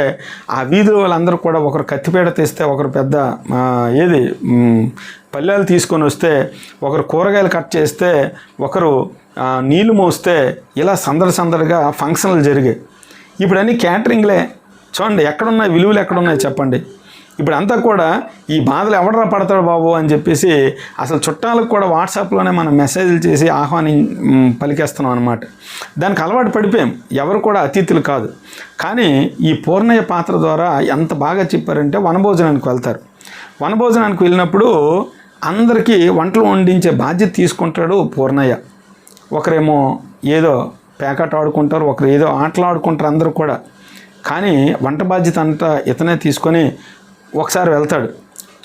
ఆ వీధిలో వాళ్ళందరూ కూడా ఒకరు కత్తిపేట తీస్తే, ఒకరు పెద్ద పల్లెలు తీసుకొని వస్తే, ఒకరు కూరగాయలు కట్ చేస్తే, ఒకరు నీళ్లు మోస్తే, ఇలా సందడిగా ఫంక్షన్లు జరిగాయి. ఇప్పుడు అన్నీ క్యాటరింగ్లే. చూడండి ఎక్కడున్నాయి విలువలు, ఎక్కడున్నాయి చెప్పండి. ఇప్పుడు అంతా కూడా ఈ బాధలు ఎవడరా పడతాడు బాబు అని చెప్పేసి అసలు చుట్టాలకు కూడా వాట్సాప్లోనే మనం మెసేజ్లు చేసి పలికేస్తున్నాం అనమాట. దానికి అలవాటు పడిపోయాం. ఎవరు కూడా అతిథులు కాదు. కానీ ఈ పూర్ణయ్య పాత్ర ద్వారా ఎంత బాగా చెప్పారంటే వనభోజనానికి వెళ్తారు. వనభోజనానికి వెళ్ళినప్పుడు అందరికీ వంటలు వండించే బాధ్యత తీసుకుంటాడు పూర్ణయ్య. ఒకరేమో ఏదో పేకాట ఆడుకుంటారు, ఒకరు ఏదో ఆటలు ఆడుకుంటారు అందరూ కూడా. కానీ వంట బాధ్యత అంతా ఇతనే తీసుకొని ఒకసారి వెళ్తాడు.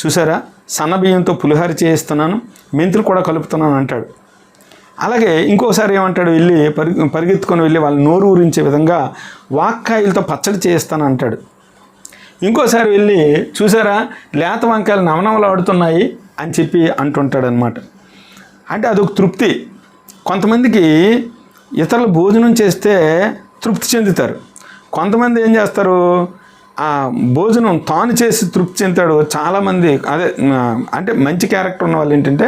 చూసారా, సన్న బియ్యంతో పులిహోర చేయిస్తున్నాను, మెంతులు కూడా కలుపుతున్నాను అంటాడు. అలాగే ఇంకోసారి ఏమంటాడు, వెళ్ళి పరిగెత్తుకొని వెళ్ళి వాళ్ళు నోరు ఊరించే విధంగా వాక్కాయలతో పచ్చడి చేయిస్తాను అంటాడు. ఇంకోసారి వెళ్ళి చూసారా లేత వంకాయలు నవనవలు ఆడుతున్నాయి అని చెప్పి అంటుంటాడు అనమాట. అంటే అదొక తృప్తి. కొంతమందికి ఇతరులు భోజనం చేస్తే తృప్తి చెందుతారు. కొంతమంది ఏం చేస్తారు, ఆ భోజనం తాను చేసి తృప్తి చెందుతాడు. చాలామంది అదే అంటే మంచి క్యారెక్టర్ ఉన్న వాళ్ళు ఏంటంటే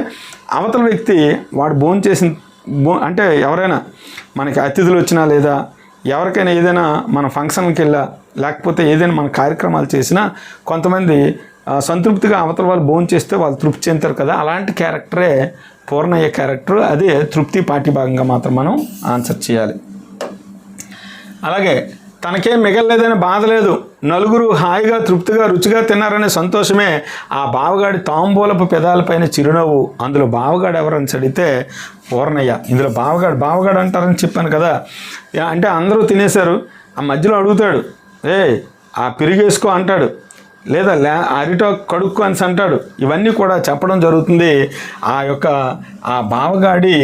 అవతల వ్యక్తి వాడు భోజనం చేసిన అంటే ఎవరైనా మనకి అతిథులు వచ్చినా లేదా ఎవరికైనా ఏదైనా మన ఫంక్షన్కి వెళ్ళా లేకపోతే ఏదైనా మన కార్యక్రమాలు చేసినా కొంతమంది సంతృప్తిగా అవతల వాళ్ళు భోజనం చేస్తే వాళ్ళు తృప్తి చెందుతారు కదా. అలాంటి క్యారెక్టరే పూర్ణయ్య క్యారెక్టర్. అదే తృప్తి పాఠ్యభాగంగా మాత్రం మనం ఆన్సర్ చేయాలి. అలాగే తనకేం మిగలలేదని బాధ లేదు, నలుగురు హాయిగా తృప్తిగా రుచిగా తిన్నారనే సంతోషమే ఆ బావగాడి తాంబూలపు పెదాలపైన చిరునవ్వు. అందులో బావగాడు ఎవరని అడిగితే పూర్ణయ్య. ఇందులో బావగాడు అంటారని చెప్పాను కదా. అంటే అందరూ తినేశారు. ఆ మధ్యలో అడుగుతాడు, ఆ పిరిగేసుకో అంటాడు, లేదా అరిటో కడుక్కో అని అంటాడు. ఇవన్నీ కూడా చెప్పడం జరుగుతుంది. ఆ బావగాడి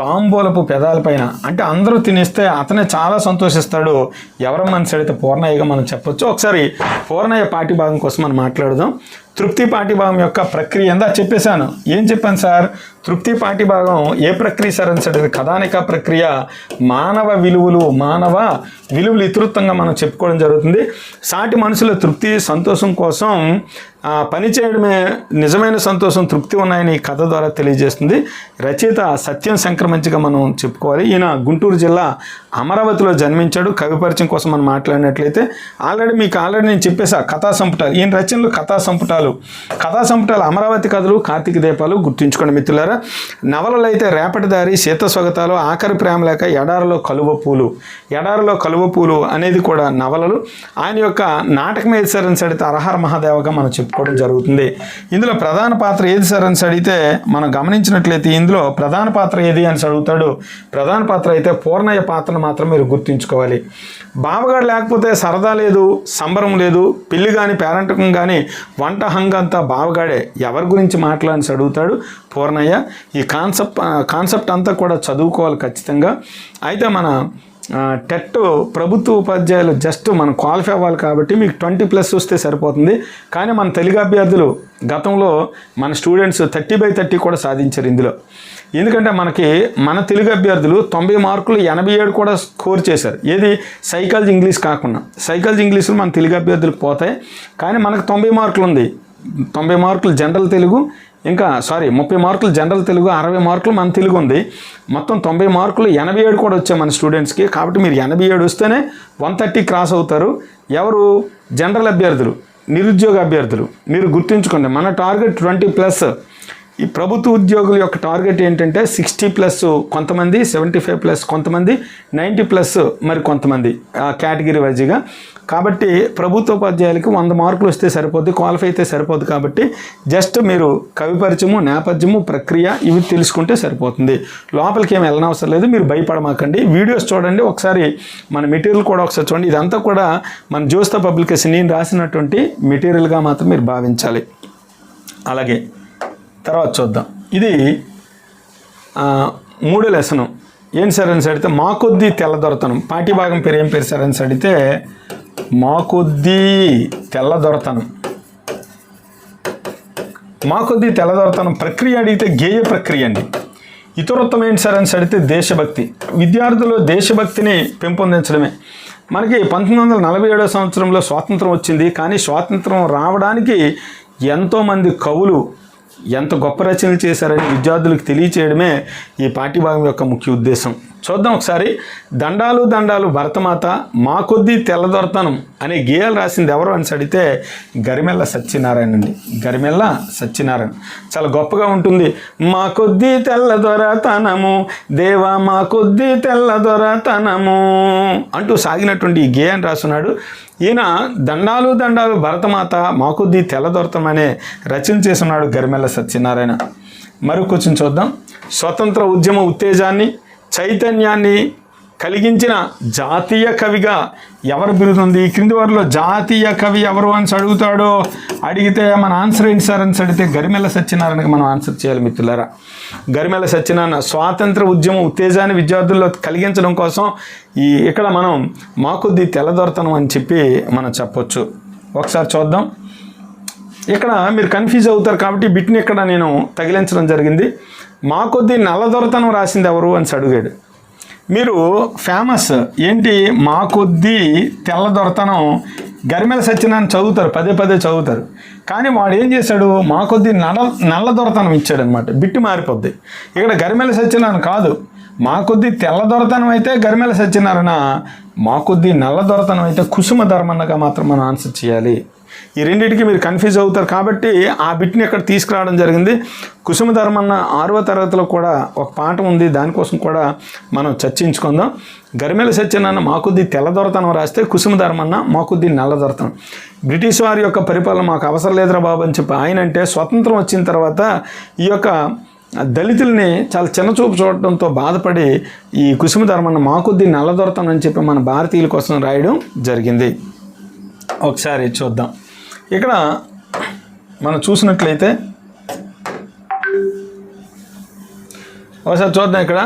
తాంబూలపు పెదాలపైన. అంటే అందరూ తినేస్తే అతనే చాలా సంతోషిస్తాడు. ఎవరి మనసు అడిగితే పూర్ణయ్యగా మనం చెప్పొచ్చు. ఒకసారి పూర్ణయ్య పాఠ్యభాగం కోసం మనం మాట్లాడదాం. తృప్తి పాఠ్యభాగం యొక్క ప్రక్రియ ఎందా చెప్పేశాను. ఏం చెప్పాను సార్? తృప్తి పాఠ్యభాగం ఏ ప్రక్రియ సార్ అని సరే కథానిక ప్రక్రియ. మానవ విలువలు ఇతృత్వంగా మనం చెప్పుకోవడం జరుగుతుంది. సాటి మనుషుల తృప్తి సంతోషం కోసం పని చేయడమే నిజమైన సంతోషం, తృప్తి ఉన్నాయని ఈ కథ ద్వారా తెలియజేస్తుంది. రచయిత సత్యం సంక్రమించగా మనం చెప్పుకోవాలి. ఈయన గుంటూరు జిల్లా అమరావతిలో జన్మించాడు. కవి పరిచయం కోసం మనం మాట్లాడినట్లయితే మీకు ఆల్రెడీ నేను చెప్పేసా కథా సంపుటాలు. ఈయన రచనలు కథా సంపుటాలు అమరావతి కథలు, కార్తీక దీపాలు గుర్తుంచుకోండి మిత్రులారా. నవలలు అయితే రేపటి దారి, సీత స్వగతాలు, ఆఖరి ప్రేమ లేక, ఎడారిలో కలువ పూలు అనేది కూడా నవలలు. ఆయన యొక్క నాటకం ఏది సార్ అని అడిగితే అరహర మహాదేవగా మనం చెప్పుకోవడం జరుగుతుంది. ఇందులో ప్రధాన పాత్ర ఏది సార్ అని అడిగితే మనం గమనించినట్లయితే ఇందులో ప్రధాన పాత్ర ఏది అని అడుగుతాడు. ప్రధాన పాత్ర అయితే పూర్ణయ్య పాత్రను మాత్రం మీరు గుర్తుంచుకోవాలి. బావగాడు లేకపోతే సరదా లేదు, సంబరం లేదు, పెళ్లి కానీ పేరంటకం కానీ వంట హంగంతా బావగాడే. ఎవరి గురించి మాట్లాడి అడుగుతాడు పూర్ణయ్య. ఈ కాన్సెప్ట్ అంతా కూడా చదువుకోవాలి ఖచ్చితంగా. అయితే మన టెట్ ప్రభుత్వ ఉపాధ్యాయులు జస్ట్ మనం క్వాలిఫై అవ్వాలి కాబట్టి మీకు 20+ వస్తే సరిపోతుంది. కానీ మన తెలుగు అభ్యర్థులు గతంలో మన స్టూడెంట్స్ 30/30 కూడా సాధించారు ఇందులో. ఎందుకంటే మన తెలుగు అభ్యర్థులు 90 మార్కులు 87 కూడా స్కోర్ చేశారు. ఏది సైకాలజీ ఇంగ్లీష్ కాకుండా. సైకాలజీ ఇంగ్లీష్లో మన తెలుగు అభ్యర్థులకు పోతాయి. కానీ మనకు 90 మార్కులు ఉంది. 90 మార్కులు జనరల్ తెలుగు, 30 మార్కులు జనరల్ తెలుగు, 60 మార్కులు మన తెలుగు ఉంది. మొత్తం 90 మార్కులు 87 కూడా వచ్చాయి మన స్టూడెంట్స్కి. కాబట్టి మీరు 87 వస్తేనే 130 క్రాస్ అవుతారు. ఎవరు? జనరల్ అభ్యర్థులు, నిరుద్యోగ అభ్యర్థులు. మీరు గుర్తుంచుకోండి, మన టార్గెట్ 20+. ఈ ప్రభుత్వ ఉద్యోగుల యొక్క టార్గెట్ ఏంటంటే 60+, కొంతమంది 75+, కొంతమంది 90+, మరి కొంతమంది కేటగిరీ వైజ్గా. కాబట్టి ప్రభుత్వ ఉపాధ్యాయులకి 100 మార్కులు వస్తే సరిపోద్ది, క్వాలిఫై అయితే సరిపోద్ది. కాబట్టి జస్ట్ మీరు కవి పరిచయము, నేపథ్యము, ప్రక్రియ ఇవి తెలుసుకుంటే సరిపోతుంది. లోపలికి ఏమి వెళ్ళనవసరం లేదు. మీరు భయపడమాకండి. వీడియోస్ చూడండి, ఒకసారి మన మెటీరియల్ కూడా ఒకసారి చూడండి. ఇదంతా కూడా మన జ్యోత్స్న పబ్లికేషన్ నేను రాసినటువంటి మెటీరియల్గా మాత్రం మీరు భావించాలి. అలాగే తర్వాత చూద్దాం. ఇది 3వ లెసను. ఏం సార్ అని అడిగితే మా కొద్దీ తెల్లదొరతనం. పాఠ్యభాగం పేరు ఏం పేరు సార్ అని అడిగితే మా కొద్దీ తెల్లదొరతనం. మా కొద్దీ తెల్లదొరతనం ప్రక్రియ అడిగితే గేయ ప్రక్రియ అండి. ఇతరత్వం ఏంటి సార్ అని అడిగితే దేశభక్తి. విద్యార్థులు దేశభక్తిని పెంపొందించడమే. మనకి 1947 సంవత్సరంలో స్వాతంత్రం వచ్చింది. కానీ స్వాతంత్రం రావడానికి ఎంతోమంది కవులు ఎంత గొప్ప రచనలు చేశారని విద్యార్థులకు తెలియచేయడమే ఈ పాఠ్యభాగం యొక్క ముఖ్య ఉద్దేశం. చూద్దాం ఒకసారి. దండాలు దండాలు భరతమాత మా కొద్దీ తెల్లదొరతనం అనే గేయాలు రాసింది ఎవరు అని అడిగితే గరిమెళ్ళ సత్యనారాయణ అండి. గరిమెళ్ళ సత్యనారాయణ చాలా గొప్పగా ఉంటుంది. మా కొద్దీ తెల్లదొరతనము దేవా మా కొద్దీ తెల్లదొరతనము అంటూ సాగినటువంటి ఈ గేయాన్ని రాస్తున్నాడు. ఈయన దండాలు దండాలు భరతమాత మా కొద్దీ తెల్లదొరతనం అనే రచన చేస్తున్నాడు గరిమెళ్ళ సత్యనారాయణ. మరొకొంచెం చూద్దాం. స్వతంత్ర ఉద్యమ ఉత్తేజాన్ని చైతన్యాన్ని కలిగించిన జాతీయ కవిగా ఎవరు బిరుదుంది? ఈ క్రింది వారిలో జాతీయ కవి ఎవరు అని అడుగుతాడో, అడిగితే మన ఆన్సర్ ఏంటి సార్ అని అడిగితే గరిమెళ్ళ సత్యనారాయణకి మనం ఆన్సర్ చేయాలి మిత్రులారా. గరిమెళ్ళ సత్యనారాయణ స్వాతంత్ర ఉద్యమ ఉత్తేజాన్ని విద్యార్థుల్లో కలిగించడం కోసం ఇక్కడ మనం మా కొద్దీ తెల్లదొరతనం అని చెప్పి మనం చెప్పొచ్చు. ఒకసారి చూద్దాం. ఇక్కడ మీరు కన్ఫ్యూజ్ అవుతారు కాబట్టి బిట్ని ఇక్కడ నేను తగిలించడం జరిగింది. మా కొద్దీ నల్లదొరతనం రాసింది ఎవరు అని అడిగాడు. మీరు ఫేమస్ ఏంటి మా కొద్దీ తెల్లదొరతనం గరిమెళ్ళ సత్యనారాయణ చదువుతారు, పదే పదే చదువుతారు. కానీ వాడు ఏం చేశాడు? మా కొద్దీ నల్లదొరతనం ఇచ్చాడు అనమాట. బిట్టు మారిపోద్ది. ఇక్కడ గరిమెళ్ళ సత్యనారాయణ కాదు, మా కొద్దీ తెల్లదొరతనం అయితే గరిమెళ్ళ సత్యనారాయణ, మా కొద్దీ నల్లదొరతనం అయితే కుసుమ ధర్మన్నగా మాత్రం మనం ఆన్సర్ చేయాలి. ఈ రెండింటికి మీరు కన్ఫ్యూజ్ అవుతారు కాబట్టి ఆ బిట్ని ఇక్కడ తీసుకురావడం జరిగింది. కుసుమ ధర్మన్న 6వ తరగతిలో కూడా ఒక పాఠం ఉంది, దానికోసం కూడా మనం చర్చించుకుందాం. గరిమెళ్ళ సత్యనారాయణ మా కొద్దీ తెల్లదొరతనం రాస్తే కుసుమ ధర్మన్న మా కొద్దీ నల్లదొరతనం. బ్రిటిష్ వారి యొక్క పరిపాలన మాకు అవసరం లేదురా బాబు అని చెప్పి ఆయన అంటే, స్వతంత్రం వచ్చిన తర్వాత ఈ యొక్క దళితుల్ని చాలా చిన్నచూపు చూడటంతో బాధపడి ఈ కుసుమ ధర్మన్న మా కొద్దీ నల్లదొరతనం అని చెప్పి మన భారతీయుల కోసం రాయడం జరిగింది. ఒకసారి చూద్దాం. ఇక్కడ మనం చూసినట్లయితే ఒకసారి చూద్దాం. ఇక్కడ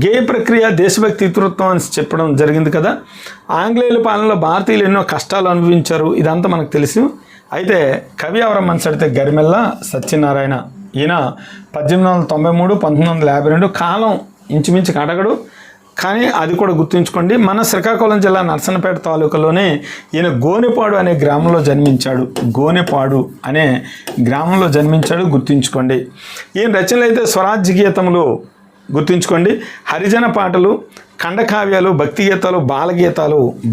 గేయ ప్రక్రియ దేశభక్తి ఇతృత్వం అని చెప్పడం జరిగింది కదా. ఆంగ్లేయుల పాలనలో భారతీయులు ఎన్నో కష్టాలు అనుభవించారు, ఇదంతా మనకు తెలుసు. అయితే కవి ఎవరమ్మని అడిగితే గరిమెళ్ళ సత్యనారాయణ. ఈయన 1893 1952 కాలం ఇంచుమించు అడగడు, కానీ అది కూడా గుర్తుంచుకోండి. మన శ్రీకాకుళం జిల్లా నర్సన్నపేట తాలూకాలోనే ఈయన గోనెపాడు అనే గ్రామంలో జన్మించాడు. గోనెపాడు అనే గ్రామంలో జన్మించాడు, గుర్తుంచుకోండి. ఈయన రచనలు అయితే స్వరాజ్య గీతములు గుర్తుంచుకోండి, హరిజన పాటలు, ఖండకావ్యాలు, భక్తి గీతాలు,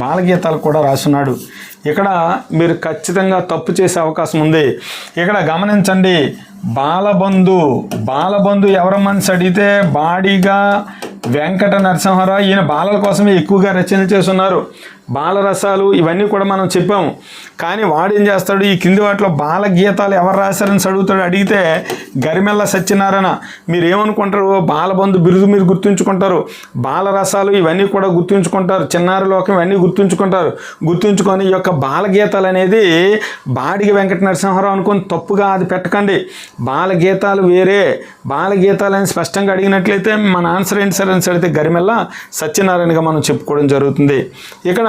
బాలగీతాలు కూడా రాస్తున్నాడు. ఇక్కడ మీరు ఖచ్చితంగా తప్పు చేసే అవకాశం ఉంది. ఇక్కడ గమనించండి, బాలబంధు ఎవరమ్మని అడిగితే బాడిగా వెంకట నరసింహారావు. ఈయన బాలల కోసమే ఎక్కువగా రచనలు చేస్తున్నారు. బాలరసాలు ఇవన్నీ కూడా మనం చెప్పాము. కానీ వాడు ఏం చేస్తాడు? ఈ కింది వాటిలో బాల గీతాలు ఎవరు రాశారని అడుగుతాడు. అడిగితే గరిమెళ్ళ సత్యనారాయణ. మీరు ఏమనుకుంటారు? బాలబంధు బిరుదు మీరు గుర్తుంచుకుంటారు, బాలరసాలు ఇవన్నీ కూడా గుర్తుంచుకుంటారు, చిన్నారి లోకం ఇవన్నీ గుర్తుంచుకొని ఈ యొక్క బాలగీతాలు అనేది బాడిగ వెంకట నరసింహారావు అనుకొని తప్పుగా అది పెట్టకండి. బాలగీతాలు వేరే, బాలగీతాలు అని స్పష్టంగా అడిగినట్లయితే మన ఆన్సర్ ఏంటి సార్ అని అడిగితే గరిమెళ్ళ సత్యనారాయణగా మనం చెప్పుకోవడం జరుగుతుంది. ఇక్కడ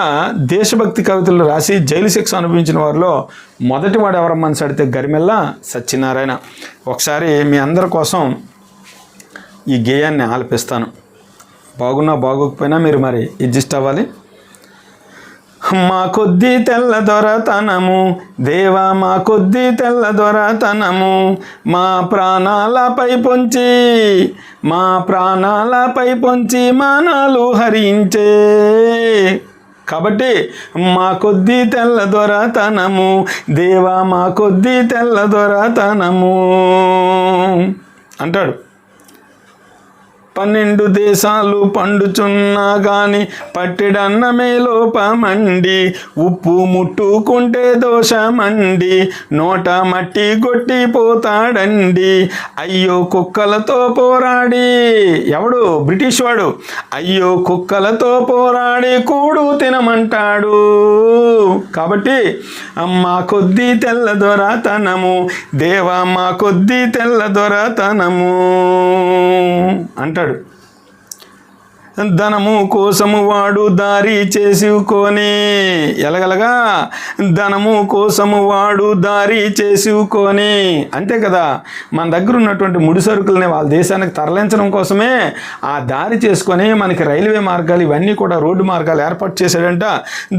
దేశభక్తి కవితలు రాసి జైలు శిక్ష అనుభవించిన వారిలో మొదటి వాడు ఎవరమ్మని అడిగితే గరిమెళ్ళ సత్యనారాయణ. ఒకసారి మీ అందరి కోసం ఈ గేయాన్ని ఆలపిస్తాను. బాగున్నా బాగోకపోయినా మీరు మరి అడ్జస్ట్ అవ్వాలి. మా కొద్దీ తెల్లదొరతనము దేవా మా కొద్దీ తెల్లదొరతనము, మా ప్రాణాలపై పొంచి మానాలు హరించే. కాబట్టి మా కొద్దీ తెల్లదొరతనము దేవా మా కొద్దీ తెల్లదొరతనము అంటాడు. 12 దేశాలు పండుచున్నా గాని పట్టెడన్నమే లోపమండి, ఉప్పు ముట్టుకుంటే దోషమండి, నోట మట్టి కొట్టిపోతాడండి. అయ్యో కుక్కలతో పోరాడి, ఎవడు? బ్రిటిష్ వాడు. అయ్యో కుక్కలతో పోరాడి కూడు తినమంటాడు. కాబట్టి మా కొద్దీ తెల్లదొరతనము దేవా మా కొద్దీ తెల్లదొరతనము అంటాడు. ధనము కోసము వాడు దారి చేసుకొని, ఎలగలగా ధనము కోసము వాడు దారి చేసుకొని, అంతే కదా, మన దగ్గర ఉన్నటువంటి ముడి సరుకుల్ని వాళ్ళ దేశానికి తరలించడం కోసమే ఆ దారి చేసుకొని మనకి రైల్వే మార్గాలు ఇవన్నీ కూడా రోడ్డు మార్గాలు ఏర్పాటు చేశాడంట.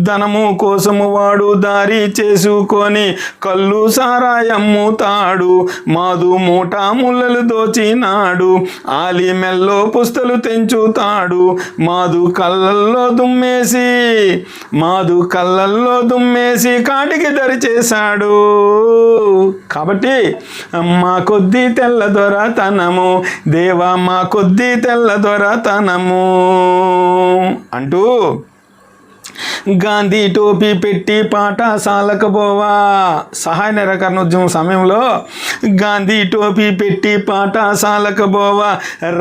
ధనము కోసము వాడు దారి చేసుకొని కళ్ళు సారాయమ్ముతాడు, మాదు మూట ముళ్ళలు దోచినాడు, ఆలి మెల్లో పుస్తలు తెంచుతాడు, మాదు కళ్ళల్లో దుమ్మేసి కాటికి దరి చేశాడు. కాబట్టి మా కొద్ది తెల్ల దొరతనము దేవా, మా కొద్ది తెల్ల దొరతనము అంటూ గాంధీ టోపీ పెట్టి పాఠశాలకు పోవా. సహాయ నిరాకరణోద్యమం సమయంలో గాంధీ టోపీ పెట్టి పాఠశాలకు పోవా,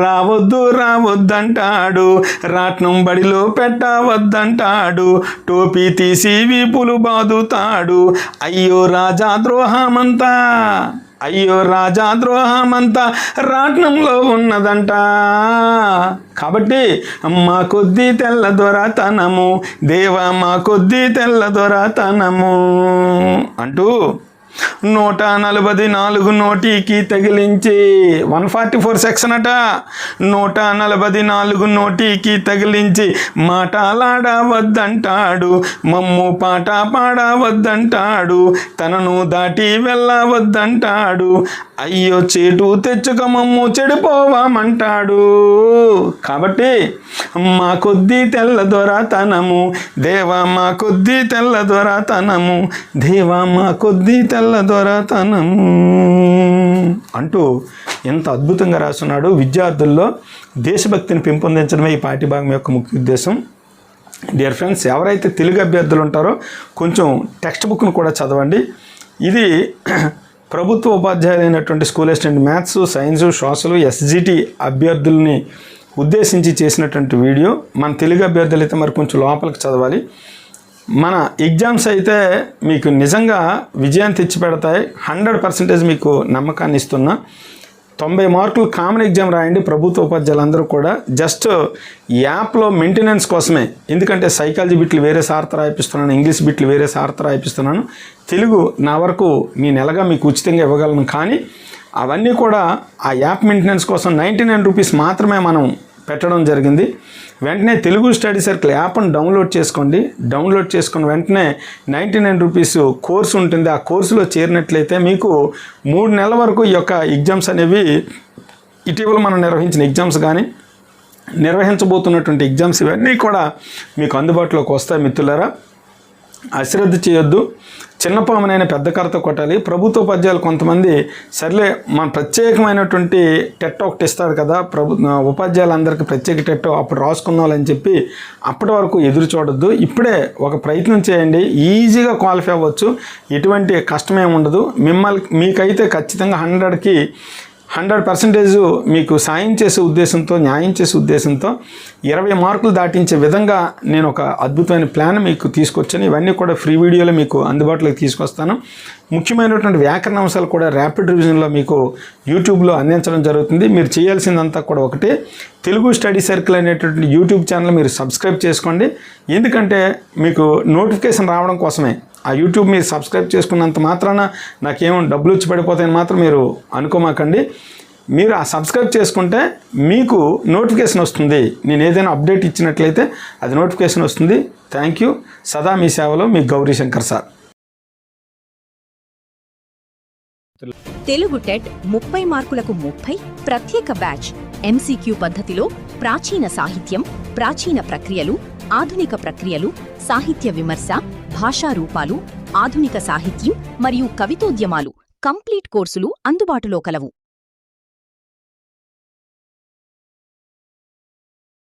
రావద్దంటాడు, రాట్నం బడిలో పెట్టవద్దంటాడు, టోపీ తీసి వీపులు బాదుతాడు, అయ్యో రాజా ద్రోహమంతా రాట్నంలో ఉన్నదంట. కాబట్టి మా కొద్ది తెల్ల దొరతనము దేవా, మా కొద్ది తెల్ల దొరతనము అంటూ 144 నోటికి తగిలించి 144 సెక్షన్ అట. 144 నోటికి తగిలించి మాటలాడవద్దంటాడు, మమ్ము పాట పాడవద్దంటాడు, తనను దాటి వెళ్ళవద్దంటాడు, అయ్యో చేటు తెచ్చుక మమ్ము చెడిపోవామంటాడు. కాబట్టి మా కొద్ది తెల్ల దొరతనము దేవా, మా కొద్ది తెల్ల దొరతనము దేవా, మా కొద్ది తెల్ల దొరతనము అంటూ ఎంత అద్భుతంగా రాస్తున్నాడు. విద్యార్థుల్లో దేశభక్తిని పెంపొందించడమే ఈ పాఠ్యభాగం యొక్క ముఖ్య ఉద్దేశం. డియర్ ఫ్రెండ్స్, ఎవరైతే తెలుగు అభ్యర్థులు ఉంటారో కొంచెం టెక్స్ట్ బుక్ను కూడా చదవండి. ఇది ప్రభుత్వ ఉపాధ్యాయులైనటువంటి school assistant maths, science, social, SGT అభ్యర్థుల్ని ఉద్దేశించి చేసినటువంటి వీడియో. మన తెలుగు అభ్యర్థులు అయితే మరి కొంచెం లోపలికి చదవాలి. మన ఎగ్జామ్స్ అయితే మీకు నిజంగా విజయాన్ని తెచ్చిపెడతాయి. 100% మీకు నమ్మకాన్ని ఇస్తున్నా. 90 మార్కులు కామన్ ఎగ్జామ్ రాయండి ప్రభుత్వ ఉపాధ్యాయులందరూ కూడా. జస్ట్ యాప్లో మెయింటెనెన్స్ కోసమే, ఎందుకంటే సైకాలజీ బిట్లు వేరే సార్త రాయిపిస్తున్నాను, ఇంగ్లీష్ బిట్లు వేరే సార్త రాయిపిస్తున్నాను. తెలుగు నా వరకు నేను ఎలాగా మీకు ఉచితంగా ఇవ్వగలను, కానీ అవన్నీ కూడా ఆ యాప్ మెయింటెనెన్స్ కోసం 99 రూపీస్ మాత్రమే మనం పెట్టడం జరిగింది. వెంటనే తెలుగు స్టడీ సర్కిల్ యాప్ను డౌన్లోడ్ చేసుకోండి. డౌన్లోడ్ చేసుకున్న వెంటనే 99 రూపీస్ కోర్సు ఉంటుంది. ఆ కోర్సులో చేరినట్లయితే మీకు 3 నెలల వరకు ఈ యొక్క ఎగ్జామ్స్ అనేవి, ఇటీవల మనం నిర్వహించిన ఎగ్జామ్స్ కానీ నిర్వహించబోతున్నటువంటి ఎగ్జామ్స్ ఇవన్నీ కూడా మీకు అందుబాటులోకి వస్తాయి. మిత్రులారా, అశ్రద్ధ చేయొద్దు. చిన్న పామునైనా పెద్ద కర్రతో కొట్టాలి. ప్రభుత్వ ఉపాధ్యాయులు కొంతమంది సర్లే మన ప్రత్యేకమైనటువంటి టెట్ ఒకటి ఇస్తారు కదా, ఉపాధ్యాయులందరికీ ప్రత్యేక టెట్ అప్పుడు రాసుకుందామని చెప్పి అప్పటి వరకు ఎదురు చూడొద్దు. ఇప్పుడే ఒక ప్రయత్నం చేయండి, ఈజీగా క్వాలిఫై అవ్వచ్చు, ఎటువంటి కష్టమేమి ఉండదు. మీకైతే ఖచ్చితంగా 100కి 100% మీకు సాయం చేసే ఉద్దేశంతో, న్యాయం చేసే ఉద్దేశంతో 20 మార్కులు దాటించే విధంగా నేను ఒక అద్భుతమైన ప్లాన్ మీకు తీసుకొచ్చాను. ఇవన్నీ కూడా ఫ్రీ వీడియోలో మీకు అందుబాటులోకి తీసుకొస్తాను. ముఖ్యమైనటువంటి వ్యాకరణ అంశాలు కూడా ర్యాపిడ్ రివిజన్లో మీకు యూట్యూబ్లో అందించడం జరుగుతుంది. మీరు చేయాల్సిందంతా కూడా ఒకటే, తెలుగు స్టడీ సర్కిల్ అనేటువంటి యూట్యూబ్ ఛానల్ మీరు సబ్స్క్రైబ్ చేసుకోండి. ఎందుకంటే మీకు నోటిఫికేషన్ రావడం కోసమే. ఆ యూట్యూబ్ మీరు సబ్స్క్రైబ్ చేసుకున్నంత మాత్రాన నాకేమో డబ్బులు వచ్చి పడిపోతాయని మాత్రం మీరు అనుకోమాకండి. మీరు ఆ సబ్స్క్రైబ్ చేసుకుంటే మీకు నోటిఫికేషన్ వస్తుంది. నేను ఏదైనా అప్డేట్ ఇచ్చినట్లయితే అది నోటిఫికేషన్ వస్తుంది. Thank you. సదా మీ సేవలో మీ గౌరీ శంకర్ సార్. తెలుగు టెట్ 30 మార్కులకు 30 ప్రత్యేక బ్యాచ్. ఎంసీక్యూ పద్ధతిలో ప్రాచీన సాహిత్యం, ప్రాచీన ప్రక్రియలు, ఆధునిక ప్రక్రియలు, సాహిత్య విమర్శ, భాషా రూపాలు, ఆధునిక సాహిత్యం మరియు కవితోద్యమాలు కంప్లీట్ కోర్సులు అందుబాటులో కలవు.